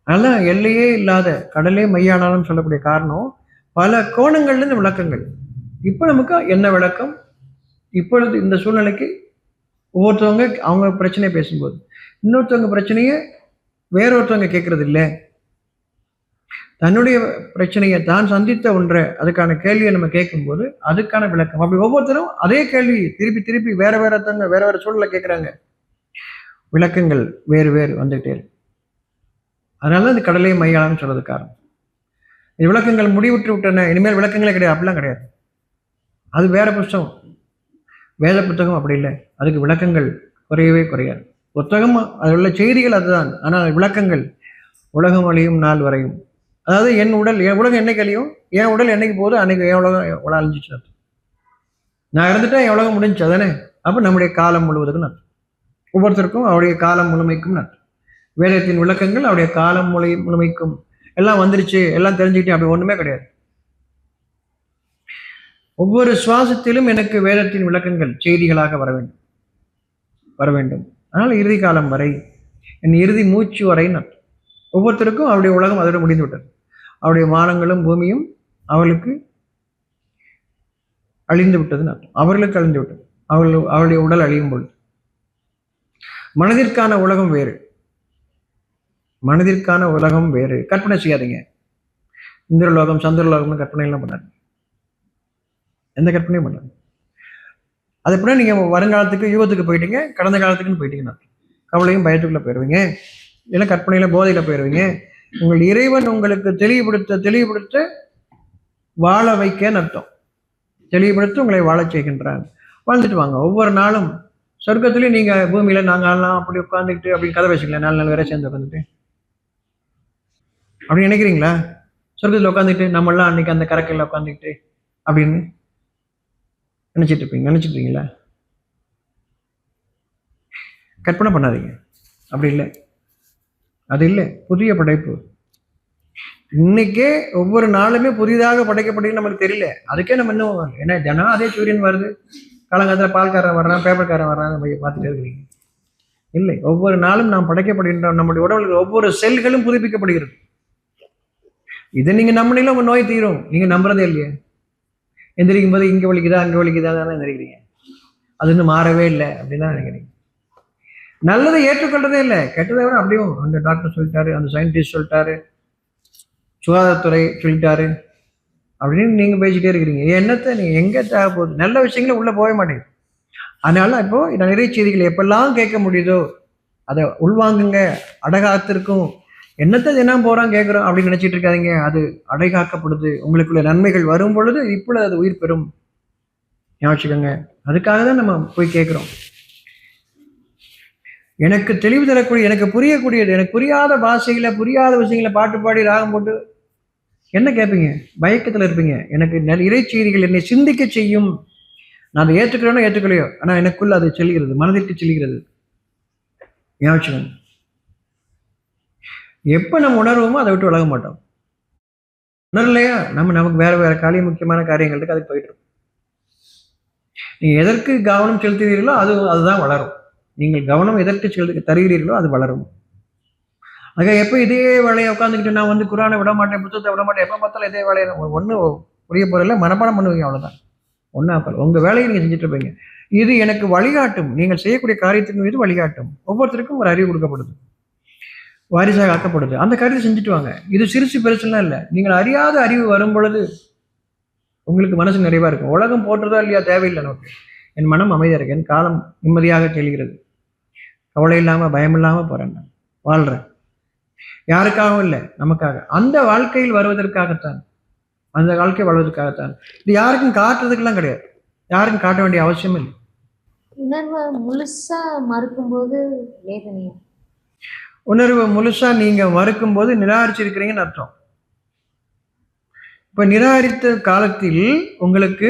அதெல்லாம் எல்லையே இல்லாத கடலே மையானாலும் சொல்லக்கூடிய காரணம் பல கோணங்கள்லேருந்து விளக்கங்கள். இப்போ நமக்கு என்ன விளக்கம், இப்பொழுது இந்த சூழ்நிலைக்கு ஒவ்வொருத்தவங்க அவங்க பிரச்சனையை பேசும்போது இன்னொருத்தவங்க பிரச்சனையை வேறொருத்தவங்க கேட்கறது இல்லை. தன்னுடைய பிரச்சனையை தான் சந்தித்த ஒன்றை அதுக்கான கேள்வியை நம்ம கேட்கும்போது அதுக்கான விளக்கம். அப்படி ஒவ்வொருத்தரும் அதே கேள்வி திருப்பி வேற வேறத்தவங்க வேற சூழலை கேட்குறாங்க, விளக்கங்கள் வேறு வந்துகிட்டே இருக்கு. அதனால இந்த கடலை மையாளன்னு சொல்றது காரணம். இந்த விளக்கங்கள் முடிவுற்று விட்டன, இனிமேல் விளக்கங்களே கிடையாது, அப்படிலாம் கிடையாது. அது வேற புத்தகம், வேத புத்தகம் அப்படி இல்லை, அதுக்கு விளக்கங்கள் குறையவே குறையாது. புத்தகம் அதில் உள்ள செய்திகள் அதுதான், ஆனால் விளக்கங்கள் உலகம் அழியும் நாள் வரையும். அதாவது என் உலகம் என்னைக்கு அழியும், என் உடல் என்னைக்கு போகுது அன்னைக்கு என் உலகம் அழிஞ்சிச்சு, நான் இறந்துட்டேன் என் உலகம் முடிஞ்சு அதானே. அப்போ நம்முடைய காலம் முழுவதுக்கும் நான் ஒவ்வொருத்தருக்கும் அவருடைய காலம் முழுமைக்கும் நான் வேதத்தின் விளக்கங்கள் அவருடைய காலம் முழுமைக்கும் எல்லாம் வந்துருச்சு, எல்லாம் தெரிஞ்சுக்கிட்டேன் அப்படி ஒண்ணுமே கிடையாது. ஒவ்வொரு சுவாசத்திலும் எனக்கு வேதத்தின் விளக்கங்கள் செய்திகளாக வர வேண்டும். அதனால் இறுதி காலம் வரை, என் இறுதி மூச்சு வரை நான் ஒவ்வொருத்தருக்கும் அவருடைய உலகம் அதோடு முடிந்து விட்டது. அவருடைய வானங்களும் பூமியும் அவளுக்கு அழிந்து விட்டதுன்னு அர்த்தம். அவர்களுக்கு அழிந்து விட்டது. அவருடைய உடல் அழியும் பொழுது. மனதிற்கான உலகம் வேறு, மனதிற்கான உலகம் வேறு. கற்பனை செய்யாதீங்க. இந்திரலோகம் சந்திரலோகம்னு கற்பனை எல்லாம் பண்ணாது. எந்த கற்பனையும் பண்ணாது. அது எப்படின்னா நீங்க வருங்காலத்துக்கு யுகத்துக்கு போயிட்டீங்க, கடந்த காலத்துக்குன்னு போயிட்டீங்கன்னா கவலையும் பயத்துக்குள்ள போயிடுவீங்க, இல்லை கற்பனையில போதையில போயிடுவீங்க. உங்கள் இறைவன் உங்களுக்கு தெளிவுபடுத்த வாழ வைக்கன்னு அர்த்தம். தெளிவுபடுத்தி உங்களை வாழச் செய்கின்றான். வாழ்ந்துட்டு வாங்க. ஒவ்வொரு நாளும் சொர்க்கத்துலேயும் நீங்க பூமியில நாங்கள்லாம் அப்படி உட்காந்துக்கிட்டு அப்படின்னு கதை பேசுங்களேன். 4 நாள் வேற சேர்ந்து உட்காந்துட்டு அப்படி நினைக்கிறீங்களா? சொர்க்கத்தில் உட்காந்துட்டு நம்மளாம் அன்னைக்கு அந்த கரக்கையில் உட்காந்துக்கிட்டு அப்படின்னு நினைச்சிட்டு கற்பனை பண்ணாதீங்க. அப்படி இல்லை, அது இல்லை. புதிய படைப்பு. இன்னைக்கே ஒவ்வொரு நாளுமே புதிதாக படைக்கப்பட்டது நமக்கு தெரியல. அதுக்கே நம்ம இன்னும் என்ன தினம் அதே சூரியன் வருது, காலங்காலத்தில் பால்காரன் வர்றான், பேப்பர்காரன் வர்றான், பார்த்துட்டே இருக்கிறீங்க. இல்லை, ஒவ்வொரு நாளும் நாம் படைக்கப்படுகின்றோம். நம்முடைய உடம்புல ஒவ்வொரு செல்களும் புதுப்பிக்கப்படுகிறது. இதை நீங்க நம்பினீங்களா உங்க நோய் தீரும். நீங்க நம்புறதே இல்லையே. எந்திரிக்கும் போது இங்க வலிக்குதா அங்க வலிக்குதா தானே எந்திரிக்கிறீங்க. அது இன்னும் மாறவே இல்லை அப்படின்னு தான் நினைக்கிறீங்க. நல்லதை ஏற்றுக்கொள்றதே இல்லை, கெட்டதை விட அப்படியும் அந்த டாக்டர் சொல்லிட்டாரு, அந்த சயின்டிஸ்ட் சொல்லிட்டாரு, சுகாதாரத்துறை சொல்லிட்டாரு அப்படின்னு நீங்க பேசிட்டே இருக்கிறீங்க. என்னத்தை நீங்க எங்க தேவை போகுது? நல்ல விஷயங்கள உள்ள போக மாட்டேங்குது. அதனால இப்போ நிறைய செய்திகள் எப்பெல்லாம் கேட்க முடியுதோ அதை உள்வாங்குங்க. அடகாத்திருக்கும் என்னத்தை தினம் போறான் கேட்குறோம் அப்படின்னு நினைச்சிட்டு இருக்காதீங்க. அது அடைகாக்கப்படுது. உங்களுக்குள்ள நன்மைகள் வரும் பொழுது இப்பொழுது அது உயிர் பெறும். யோசிச்சுக்கோங்க. அதுக்காக தான் நம்ம போய் கேட்குறோம். எனக்கு தெளிவு தரக்கூடிய, எனக்கு புரியக்கூடியது, எனக்கு புரியாத பாஷைகளை, புரியாத விஷயங்களை பாட்டு பாடி ராகம் போட்டு என்ன கேட்பீங்க? பயக்கத்தில் இருப்பீங்க. எனக்கு இறை செய்திகள் என்னை சிந்திக்க செய்யும். நான் அதை ஏற்றுக்கிறேனோ ஏற்றுக்கலையோ, ஆனால் எனக்குள்ள அது செல்கிறது, மனதிற்கு செல்கிறது. யோசிச்சுக்கோங்க. எப்போ நம்ம உணர்வோமோ அதை விட்டு விலக மாட்டோம். உணரலையா நமக்கு வேற காலிய முக்கியமான காரியங்கள் இருக்கு, அதுக்கு போயிட்டு இருக்கும். நீங்க எதற்கு கவனம் செலுத்துவீர்களோ அதுதான் வளரும். நீங்கள் கவனம் எதற்கு தருகிறீர்களோ அது வளரும். ஆக எப்போ இதே வேலையை உட்காந்துக்கிட்டு நான் குரானை விட மாட்டேன், புத்தகத்தை விட மாட்டேன், எப்போ பார்த்தாலும் இதே வேலையை ஒன்றும் புரிய போறதில்ல, மனப்பாடம் பண்ணுவீங்க, அவ்வளோதான். ஒன்றாப்பல் உங்க வேலையை நீங்க செஞ்சுட்டு இருப்பீங்க. இது எனக்கு வழிகாட்டும். நீங்கள் செய்யக்கூடிய காரியத்தின் மீது வழிகாட்டும். ஒவ்வொருத்தருக்கும் ஒரு அறிவு கொடுக்கப்படுது, வாரிசாக ஆக்கப்படுது. அந்த காரியத்தை செஞ்சுட்டு வாங்க. இது சிறுசு பெருசுலாம் இல்லை. நீங்கள் அறியாத அறிவு வரும் பொழுது உங்களுக்கு மனசு நிறைவா இருக்கும். உலகம் போட்டுறதா இல்லையா தேவையில்லை நமக்கு. என் மனம் அமைதியாக இருக்கு, என் காலம் நிம்மதியாக தெளிகிறது, கவலை இல்லாம பயம் இல்லாம போறேன், நான் வாழ்றேன். யாருக்காகவும் இல்லை, நமக்காக. அந்த வாழ்க்கையில் வருவதற்காகத்தான், அந்த வாழ்க்கை வாழ்வதற்காகத்தான். இது யாருக்கும் காட்டுறதுக்கெல்லாம் கிடையாது. யாருக்கும் காட்ட வேண்டிய அவசியம் இல்லை. உணர்வை முழுசா மறுக்கும்போது வேதனையா? உணர்வை முழுசா நீங்க மறுக்கும் போது நிராகரிச்சிருக்கிறீங்கன்னு அர்த்தம். இப்ப நிராகரித்த காலத்தில் உங்களுக்கு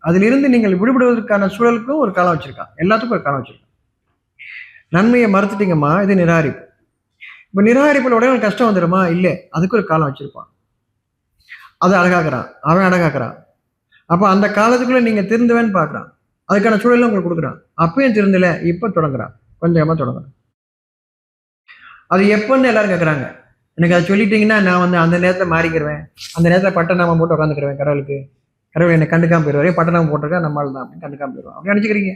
அதிலிருந்து நீங்கள் விடுபடுவதற்கான சூழலுக்கும் ஒரு காலம் வச்சிருக்கான். எல்லாத்துக்கும் ஒரு காலம் வச்சிருக்கான். நன்மையை மறுத்துட்டீங்கம்மா, இது நிராகரிப்பு. இப்ப நிராகரிப்புல உடனே கஷ்டம் வந்துடுமா? இல்லை, அதுக்கு ஒரு காலம் வச்சிருப்பான். அதை அழகாக்குறான், அவன் அழகாக்குறான். அப்ப அந்த காலத்துக்குள்ள நீங்க திருந்துவேன்னு பாக்குறான். அதுக்கான சூழலும் உங்களுக்கு கொடுக்குறான். அப்பயும் திருந்தல, இப்ப தொடங்குறான், கொஞ்சமா தொடங்குறான். அது எப்பன்னு எல்லாரும் கேட்குறாங்க. எனக்கு அதை சொல்லிட்டீங்கன்னா நான் அந்த நேரத்தில் மாறிக்கிடுவேன், அந்த நேரத்தில் பட்டநாமம் போட்டு உட்காந்துக்கிடுவேன். கடவுள் என்னை கண்டுக்காம போயிடுவாரு, பட்டநாமம் போட்டிருக்கா நம்மளால் தான் அப்படின்னு கண்டுக்காம போயிடுவோம். அப்படி நினச்சிக்கிறீங்க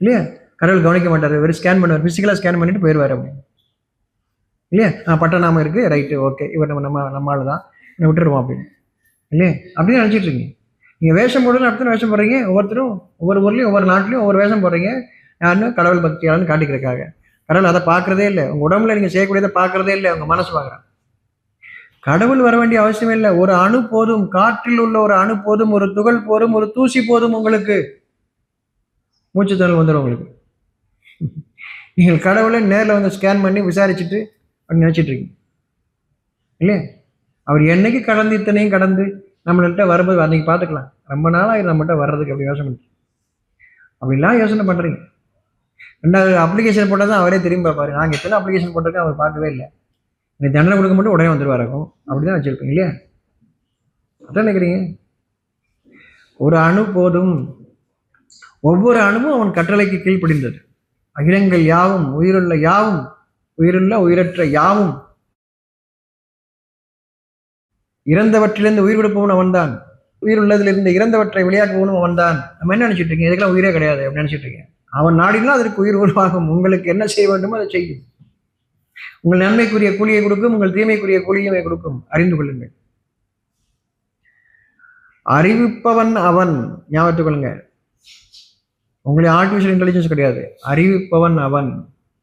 இல்லையா? கடவுள் கவனிக்க மாட்டார், வெறும் ஸ்கேன் பண்ணுவார், ஃபிசிக்கலாக ஸ்கேன் பண்ணிட்டு போயிடுவார் அப்படி இல்லையா? பட்டநாமம் இருக்கு, ரைட்டு, ஓகே, இவர் நம்மளால தான், என்னை விட்டுருவோம் அப்படின்னு இல்லையா? அப்படின்னு நினச்சிட்டு இருக்கீங்க. நீங்கள் வேஷம் போடுறது அடுத்த வேஷம் போடுறீங்க. ஒவ்வொருத்தரும் ஒவ்வொரு ஊர்லேயும் ஒவ்வொரு நாட்டிலையும் ஒவ்வொரு வேஷம் போடுறீங்க. யாருன்னு கடவுள் பக்தியாளன்னு காட்டிக்கிறதுக்காக. கடவுள் அதை பார்க்கறதே இல்லை. உங்க உடம்புல நீங்க செய்யக்கூடியதை பார்க்கறதே இல்லை, உங்க மனசு பார்க்குறான். கடவுள் வர வேண்டிய அவசியம் இல்லை. ஒரு அணு போதும், காற்றில் உள்ள ஒரு அணு போதும், ஒரு துகள் போதும், ஒரு தூசி போதும், உங்களுக்கு மூச்சு திணறல் வந்துடும் உங்களுக்கு. நீங்கள் கடவுளை நேரில் ஸ்கேன் பண்ணி விசாரிச்சுட்டு அப்படி நினைச்சிட்டு இருக்கீங்க இல்லையா? அவர் என்னைக்கு கடந்து இத்தனையும் கடந்து நம்மள்கிட்ட வரும்போது அன்னைக்கு பார்த்துக்கலாம். ரொம்ப நாளாக நம்மகிட்ட வர்றதுக்கு அப்படி யோசனை பண்ணி அப்படிலாம் யோசனை பண்றீங்க. 2வது அப்ளிகேஷன் போட்டால் தான் அவரே திரும்பி பார்ப்பாரு. நாங்கள் எத்தனை அப்ளிகேஷன் போட்டிருக்கேன் அவர் பார்க்கவே இல்லை, எனக்கு தண்டனை கொடுக்க மட்டும் உடனே வந்துடுவாருக்கும். அப்படிதான் வச்சிருப்பீங்க இல்லையா? அதான் நினைக்கிறீங்க. ஒரு அணு போதும். ஒவ்வொரு அணுவும் அவன் கட்டளைக்கு கீழ்ப்படிந்தது. அகிலங்கள் யாவும், உயிருள்ள யாவும், உயிருள்ள உயிரற்ற யாவும், இறந்தவற்றிலிருந்து உயிர் கொடுப்பவன் அவன்தான். உயிர் உள்ளதிலிருந்து இறந்தவற்றை வெளியாக்குவனும் அவன் தான். நம்ம என்ன நினைச்சிட்டு இருக்கீங்க? இதுக்கெல்லாம் உயிரே கிடையாது அப்படின்னு நினைச்சிட்டு இருக்கீங்க. அவன் நாடினா அதற்கு உயிர் உருவாகும். உங்களுக்கு என்ன செய்ய வேண்டுமோ அதை செய்யும். உங்கள் நன்மைக்குரிய கூலியை கொடுக்கும், உங்கள் தீமைக்குரிய கூலியை கொடுக்கும். அறிந்து கொள்ளுங்கள். அறிவிப்பவன் அவன். ஞாபகத்துக் கொள்ளுங்க. உங்களுக்கு ஆர்டிஃபிஷியல் இன்டெலிஜென்ஸ் கிடையாது. அறிவிப்பவன் அவன்.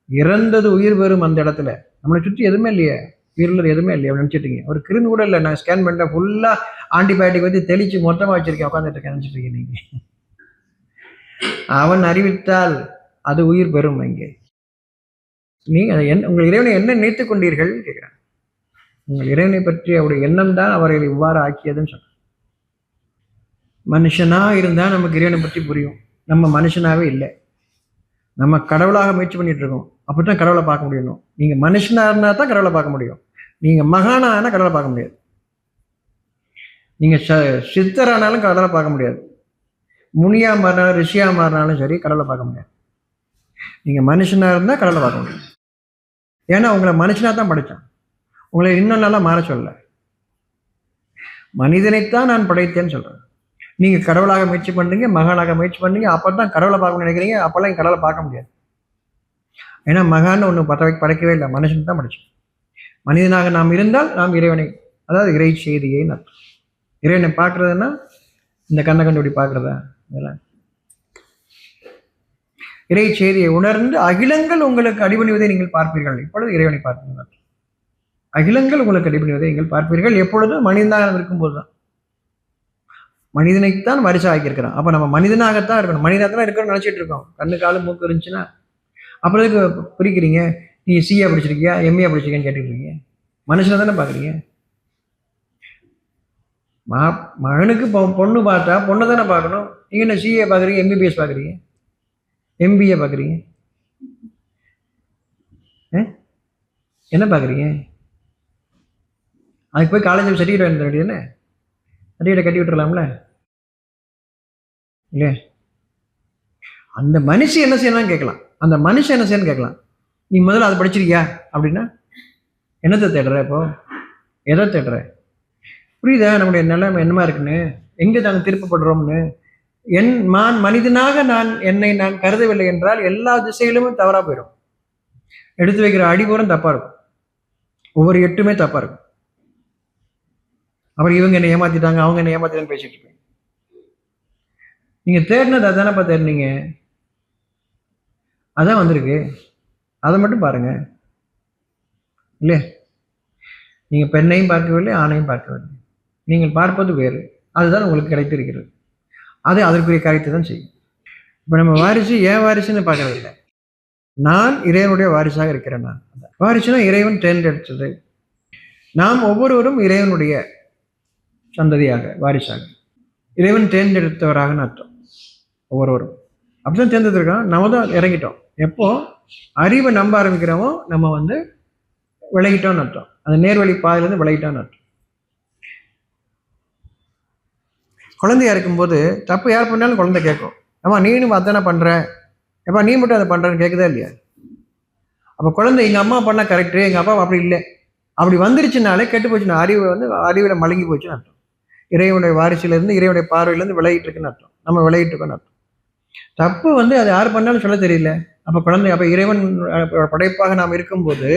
இறந்தது உயிர் பெறும் அந்த இடத்துல. நம்மளை சுற்றி எதுவுமே இல்லையே, உயிர் உள்ளது எதுவுமே இல்லையா நினைச்சிட்டீங்க. ஒரு கிருமி கூட இல்லை. நான் ஸ்கேன் பண்ணிட்டேன், ஃபுல்லா ஆன்டிபயோட்டிக் வந்து தெளிச்சு மொத்தமா வச்சிருக்கேன், உட்காந்துட்டு இருக்கேன் நினைச்சிட்டு இருக்கீங்க நீங்க. அவன் அறிவித்தால் அது உயிர் பெறும். அங்கே நீங்க அதை உங்கள் இறைவனை என்ன நினைத்துக் கொண்டீர்கள் கேட்கிறேன். உங்கள் இறைவனை பற்றி அவருடைய எண்ணம் தான் அவர்களை இவ்வாறு ஆக்கியதுன்னு சொன்ன. மனுஷனா இருந்தா நமக்கு இறைவனை பற்றி புரியும். நம்ம மனுஷனாவே இல்லை, நம்ம கடவுளாக முயற்சி பண்ணிட்டு இருக்கோம். அப்படித்தான் கடவுளை பார்க்க முடியணும். நீங்க மனுஷனா இருந்தா தான் கடவுளை பார்க்க முடியும். நீங்க மகானா ஆனா கடவுளை பார்க்க முடியாது. நீங்க சித்தரானாலும் கடவுளை பார்க்க முடியாது. முனியா மாறினாலும் ரிஷியா மாறினாலும் சரி கடவுளை பார்க்க முடியாது. நீங்க மனுஷனா இருந்தா கடவுளை பார்க்க முடியும். ஏன்னா உங்களை மனுஷனா தான் படைச்சான். உங்களை இன்னும் நல்லா மாற சொல்ல. மனிதனைத்தான் நான் படைத்தேன்னு சொல்றேன். நீங்க கடவுளாக முயற்சி பண்றீங்க, மகானாக முயற்சி பண்றீங்க. அப்பதான் கடவுளை பார்க்க நினைக்கிறீங்க. அப்பெல்லாம் கடவுளை பார்க்க முடியாது. ஏன்னா மகான்னு ஒன்று படைக்கவே இல்லை, மனுஷன் தான் படைச்சோம். மனிதனாக நாம் இருந்தால் நாம் இறைவனை, அதாவது இறை செய்தியை அர்த்தம். இறைவனை பார்க்கறதுன்னா இந்த கண்ணை கண்டுபிடி பார்க்கறதா? இதெல்லாம் இறை செய்தியை உணர்ந்து அகிலங்கள் உங்களுக்கு அடிபணிவதை நீங்கள் பார்ப்பீர்கள். இப்பொழுது இறைவனை பார்ப்பீர்கள். அகிலங்கள் உங்களுக்கு அடிபணிவதை நீங்கள் பார்ப்பீர்கள். எப்பொழுதும் மனிதனாக இருக்கும்போது தான். மனிதனைத்தான் வரிசை ஆக்கியிருக்கிறான். அப்போ நம்ம மனிதனாகத்தான் இருக்கணும். மனிதனாகத்தான் இருக்கணும்னு நினச்சிட்டு இருக்கோம். கண்ணு காலு மூக்கு இருந்துச்சுன்னா அப்புறம் எதுக்கு பிரிக்கிறீங்க? நீங்கள் சிஏ படிச்சிருக்கியா, எம்ஏ படிச்சிருக்கியான்னு கேட்டுக்கிறீங்க. மனுஷனை தானே பார்க்குறீங்க. மகனுக்கு பொண்ணு பார்த்தா பொண்ணை தானே பார்க்கணும். நீங்கள் என்ன சிஏ பார்க்குறீங்க, எம்பிபிஎஸ் பார்க்குறீங்க, எம்பிஏ பார்க்குறீங்க, என்ன பார்க்குறீங்க? அதுக்கு போய் காலேஜில் சர்டிஃபிகேட் வாங்க வேண்டியது தானே? சர்டிஃபிகேட்டை கட்டி விட்டுறலாம்ல இல்லையா? அந்த மனுஷன் என்ன செய்யணும் கேட்கலாம். அந்த மனுஷன் என்ன செய்யணும்னு கேட்கலாம். நீ முதல்ல அதை படிச்சிருக்கியா அப்படின்னா என்னத்தை தேடுற? இப்போ எதை தேடுற? புரியுதா நம்முடைய நிலைமை என்னமா இருக்குன்னு, எங்கே நாங்கள் திருப்பப்படுறோம்னு? மனிதனாக என்னை நான் கருதவில்லை என்றால் எல்லா திசையிலுமே தவறா போயிடும். எடுத்து வைக்கிற அடிபூரம் தப்பா இருக்கும். ஒவ்வொரு எட்டுமே தப்பா இருக்கும். அப்புறம் இவங்க என்ன ஏமாத்திட்டாங்க, அவங்க என்ன ஏமாத்திட்டான்னு பேசிட்டு இருப்பீங்க. நீங்க தேடினது அதானப்பா தேடினீங்க, அதான் வந்திருக்கு. அதை மட்டும் பாருங்க இல்லையா? நீங்க பெண்ணையும் பார்க்கவில்லை, ஆணையும் பார்க்கவில்லை. நீங்கள் பார்ப்பது வேறு. அதுதான் உங்களுக்கு கிடைத்திருக்கிறது. அது அதற்குரிய காரியத்தை தான் செய்யும். இப்போ நம்ம வாரிசு ஏன் வாரிசுன்னு பார்க்கறதில்லை. நான் இறைவனுடைய வாரிசாக இருக்கிறேன். நான் வாரிசுனா இறைவன் தேர்ந்தெடுத்தது. நாம் ஒவ்வொருவரும் இறைவனுடைய சந்ததியாக, வாரிசாக, இறைவன் தேர்ந்தெடுத்தவராக அர்த்தம். ஒவ்வொருவரும் அப்படிதான் தேர்ந்தெடுத்திருக்கோம். நம்ம தான் இறங்கிட்டோம். எப்போ அறிவை நம்ப ஆரம்பிக்கிறோமோ நம்ம விலகிட்டோம்னு அர்த்தம். அந்த நேர்வழி பாதையிலேருந்து விலகிட்டோம்னு அர்த்தம். குழந்தையா இருக்கும்போது தப்பு யார் பண்ணாலும் குழந்தை கேட்கும். ஆமா நீனும் அதானே பண்ற, எப்பா நீ மட்டும் அதை பண்றன்னு கேட்குதா இல்லையா? அப்போ குழந்தை எங்கள் அம்மா பண்ண கரெக்டு, எங்கள் அப்பா அப்படி இல்லை, அப்படி வந்துருச்சுனாலே கெட்டு போச்சுன்னா அறிவில் மழுங்கி போச்சுன்னு அர்த்தம். இறைவனுடைய வாரிசிலிருந்து இறைவனுடைய பார்வையிலேருந்து விலகிட்டு இருக்குன்னு அர்த்தம். நம்ம விலகிட்டு இருக்கோன்னு அர்த்தம். தப்பு அது யார் பண்ணாலும் சொல்ல தெரியல. அப்போ குழந்தை, அப்போ இறைவன் படைப்பாக நாம் இருக்கும்போது,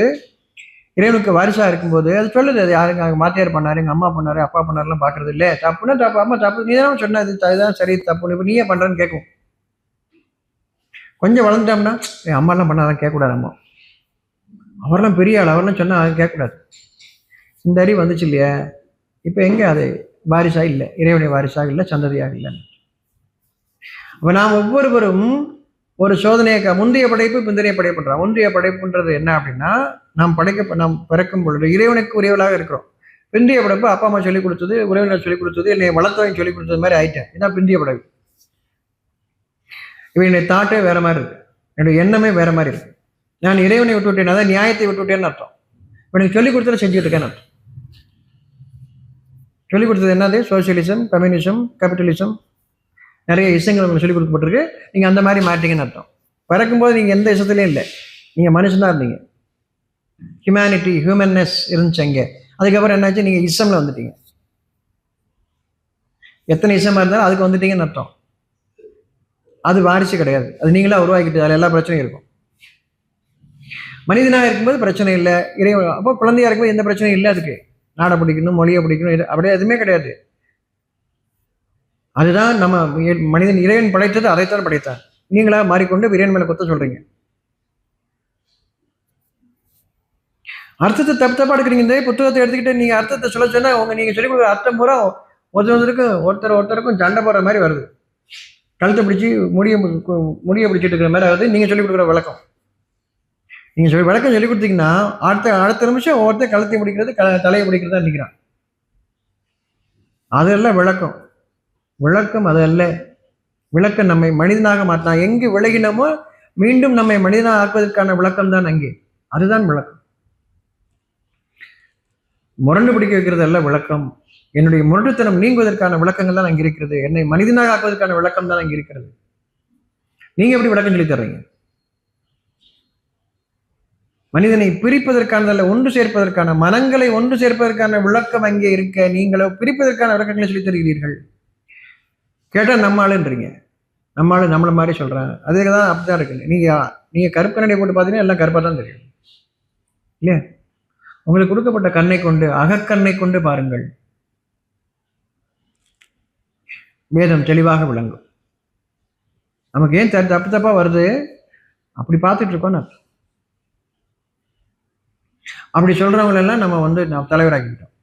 இறைவனுக்கு வாரிசாக இருக்கும்போது அது சொல்லுது. அது யாருங்க மாத்தியார் பண்ணாரு, எங்கள் அம்மா பண்ணாரு, அப்பா பண்ணாருலாம் பார்க்கறது இல்லை. தப்புன்னா தப்பு, அம்மா தப்பு, நீ தானே சொன்னது அதுதான் சரி, தப்புன்னு இப்போ நீயே பண்ணுறன்னு கேட்கும். கொஞ்சம் வளர்ந்துட்டோம்னா என் அம்மாலாம் பண்ணாதான் கேட்கக்கூடாது. அம்மா அவரெல்லாம் பெரிய ஆள், அவரெல்லாம் சொன்னால் அது கேட்கக்கூடாது. இந்த அறிவு வந்துச்சு இல்லையா? இப்போ எங்கே அது வாரிசாக இல்லை, இறைவனுடைய வாரிசாக இல்லை, சந்ததியாக இல்லை. அப்போ நாம் ஒவ்வொருவரும் ஒரு சோதனையை, முந்தைய படைப்பு பிந்தைய படைப்பு பண்ணுறோம். முந்தைய படைப்புன்றது என்ன அப்படின்னா, நாம் பிறக்கும் பொழுது இறைவனுக்கு உரியவளாக இருக்கிறோம். பிந்தைய படைப்பு அப்பா அம்மா சொல்லிக் கொடுத்தது, உறவினர் சொல்லிக் கொடுத்தது, இல்லை வளர்த்தவங்க சொல்லிக் கொடுத்தது மாதிரி ஆயிட்டேன். இதான் பிந்தைய படைப்பு. இப்போ என்னுடைய தாட்டே வேற மாதிரி இருக்கு, என்னுடைய எண்ணமே வேற மாதிரி இருக்கு. நான் இறைவனை விட்டு விட்டேன், அதான் நியாயத்தை விட்டு விட்டேன்னு அர்த்தம். இப்போ எனக்கு சொல்லிக் கொடுத்ததை செஞ்சுட்டு இருக்கேன்னு அர்த்தம். சொல்லிக் கொடுத்தது என்னது? சோசியலிசம், கம்யூனிசம், கேபிட்டலிசம், நிறைய இசைங்கள் உங்களுக்கு சொல்லிக் கொடுக்கப்பட்டிருக்கு. நீங்கள் அந்த மாதிரி மாட்டீங்கன்னு அர்த்தம். பிறக்கும்போது நீங்கள் எந்த இசத்துலையும் இல்லை, நீங்கள் மனுஷனாக இருந்தீங்க. ஹியூமனிட்டி, ஹியூமன்னஸ் இருந்துச்சு அங்கே. அதுக்கப்புறம் என்னாச்சு? நீங்கள் இசம்ல வந்துட்டீங்க. எத்தனை இசமாக இருந்தாலும் அதுக்கு வந்துட்டீங்கன்னு அர்த்தம். அது வாரிசு கிடையாது, அது நீங்களா உருவாக்கிட்டு அதில் எல்லா பிரச்சனையும் இருக்கும். மனிதனாக இருக்கும்போது பிரச்சனை இல்லை, இறைவன் அப்போ குழந்தையா இருக்கும்போது எந்த பிரச்சனையும் இல்லை. அதுக்கு நாடை பிடிக்கணும், மொழியை பிடிக்கணும், இது அப்படியே எதுவுமே கிடையாது. அதுதான் நம்ம மனிதன் இறைவன் படைத்தது, அதைத்தான் படைத்தான். நீங்களா மாறிக்கொண்டு இறைவன் மேலே கொத்த சொல்றீங்க. அர்த்தத்தை தப்பு தப்பா எடுக்கிறீங்க. இந்த புத்தகத்தை எடுத்துக்கிட்டு நீங்க அர்த்தத்தை சொல்ல சொன்னா நீங்க சொல்லி கொடுக்குற அர்த்தம் பூரா ஒருத்தருக்கும் சண்டை போடுற மாதிரி வருது. கழுத்தை பிடிச்சி முடிய பிடிச்சிட்டு இருக்கிற மாதிரி ஆகுது நீங்க சொல்லிக் கொடுக்குற விளக்கம். நீங்க விளக்கம் சொல்லி கொடுத்தீங்கன்னா அடுத்த நிமிஷம் ஒவ்வொருத்தர் கழுத்தை முடிக்கிறது, தலையை பிடிக்கிறதா நிற்கிறான். அதெல்லாம் விளக்கம். விளக்கம் அதல்ல. விளக்கம் நம்மை மனிதனாக மாற்றினா எங்கு விலகினமோ மீண்டும் நம்மை மனிதனாக ஆக்குவதற்கான விளக்கம் தான் அங்கே. அதுதான் விளக்கம். முரண்டு பிடிக்க வைக்கிறது அல்ல விளக்கம். என்னுடைய முரட்டுத்தனம் நீங்குவதற்கான விளக்கங்கள் தான் அங்கே இருக்கிறது. என்னை மனிதனாக ஆக்குவதற்கான விளக்கம் தான் அங்கே இருக்கிறது. நீங்க எப்படி விளக்கம் சொல்லி தர்றீங்க? மனிதனை பிரிப்பதற்கானதல்ல, ஒன்று சேர்ப்பதற்கான, மனங்களை ஒன்று சேர்ப்பதற்கான விளக்கம் அங்கே இருக்க நீங்களோ பிரிப்பதற்கான விளக்கங்களை சொல்லித் தருகிறீர்கள். கேட்டா நம்மளுன்றீங்க. நம்மளும் நம்மளை மாதிரி சொல்றாங்க. அதுக்கு தான் அப்படிதான் இருக்கு. நீங்க கருப்பு கண்ணாடி போட்டு பார்த்தீங்கன்னா எல்லாம் கருப்பா தான் தெரியும் இல்லையா? உங்களுக்கு கொடுக்கப்பட்ட கண்ணை கொண்டு, அகக்கண்ணை கொண்டு பாருங்கள், வேதம் தெளிவாக விளங்கும். நமக்கு ஏன் தப்பு தப்பா வருது? அப்படி பார்த்துட்டு இருக்கோம். அப்படி சொல்றவங்களெல்லாம் நம்ம தலைவராக்கிட்டோம்.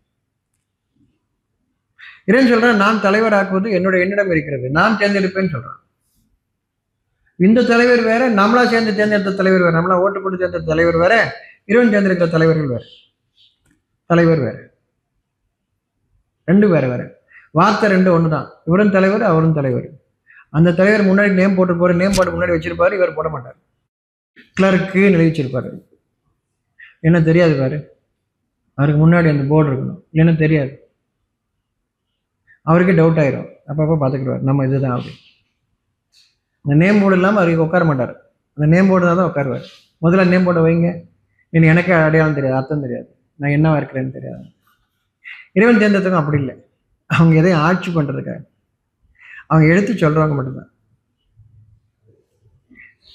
இறைவன் சொல்றேன், நான் தலைவராக்குவது என்னிடம் இருக்கிறது, நான் தேர்ந்தெடுப்பேன்னு சொல்றான். இந்த தலைவர் வேற, நம்மளா சேர்ந்து தேர்ந்தெடுத்த தலைவர் வேற, நம்மளா ஓட்டு போட்டு தேர்ந்தெடுத்த தலைவர் வேற, இறைவன் தேர்ந்தெடுத்த தலைவர்கள் வேற, தலைவர் வேற, ரெண்டு வேற வேற. வார்த்தை ரெண்டு ஒன்று தான். இவரும் தலைவர், அவரும் தலைவர். அந்த தலைவர் முன்னாடி நேம் போட்டு போற, நேம் போட்டு முன்னாடி வச்சிருப்பாரு, இவர் போட மாட்டார். கிளர்க்கு நிலைச்சிருப்பாரு. என்ன தெரியாது பாரு, அவருக்கு முன்னாடி அந்த போர்டு இருக்கணும், இல்லைன்னா தெரியாது. அவருக்கே டவுட் ஆயிரும். அப்பப்போ பார்த்துக்கிடுவார், நம்ம இதுதான் அப்படி. அந்த நேம் போர்டு இல்லாமல் அவருக்கு உட்கார மாட்டார். அந்த நேம் போர்டு தான் உட்காருவார். முதல்ல நேம் போர்டை வைங்க. எனக்கே அடையாளம் தெரியாது, அர்த்தம் தெரியாது, நான் என்னவா இருக்கிறேன்னு தெரியாது. இறைவன் தேர்ந்ததுக்கும் அப்படி இல்லை. அவங்க எதையும் ஆட்சி பண்றதுக்காக, அவங்க எடுத்து சொல்றவங்க மட்டும்தான்.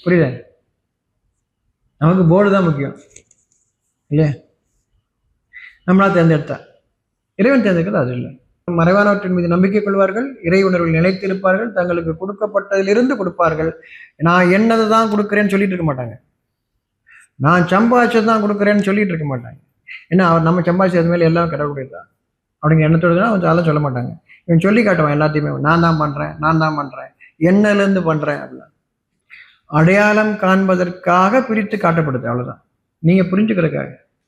புரியுதா? நமக்கு போர்டு தான் முக்கியம் இல்லையா? நம்மளா தேர்ந்தெடுத்தா. இறைவன் தேர்ந்தெடுக்கிறது அது இல்லை. மறைவானவற்றின் மீது நம்பிக்கை கொள்வார்கள், இறை உணர்வில் நிலைத்திருப்பார்கள், தங்களுக்கு கொடுக்கப்பட்டதிலிருந்து கொடுப்பார்கள். நான் என்னதை தான் கொடுக்குறேன்னு சொல்லிட்டு இருக்க மாட்டாங்க. நான் சம்பாதிச்சது தான் கொடுக்குறேன்னு சொல்லிட்டு இருக்க மாட்டாங்க. ஏன்னா நம்ம சம்பாதிச்சது மேலே எல்லாம் கடவுளுடையதான் அப்படிங்கிற எண்ணத்தோடு தான் கொஞ்சம் அதெல்லாம் சொல்ல மாட்டாங்க. இவன் சொல்லி காட்டுவான் எல்லாத்தையுமே, நான் தான் பண்றேன், என்னலேருந்து பண்றேன் அப்படின்னா. அடையாளம் காண்பதற்காக பிரித்து காட்டப்படுது, அவ்வளவுதான். நீங்க புரிஞ்சுக்கிறதுக்காக.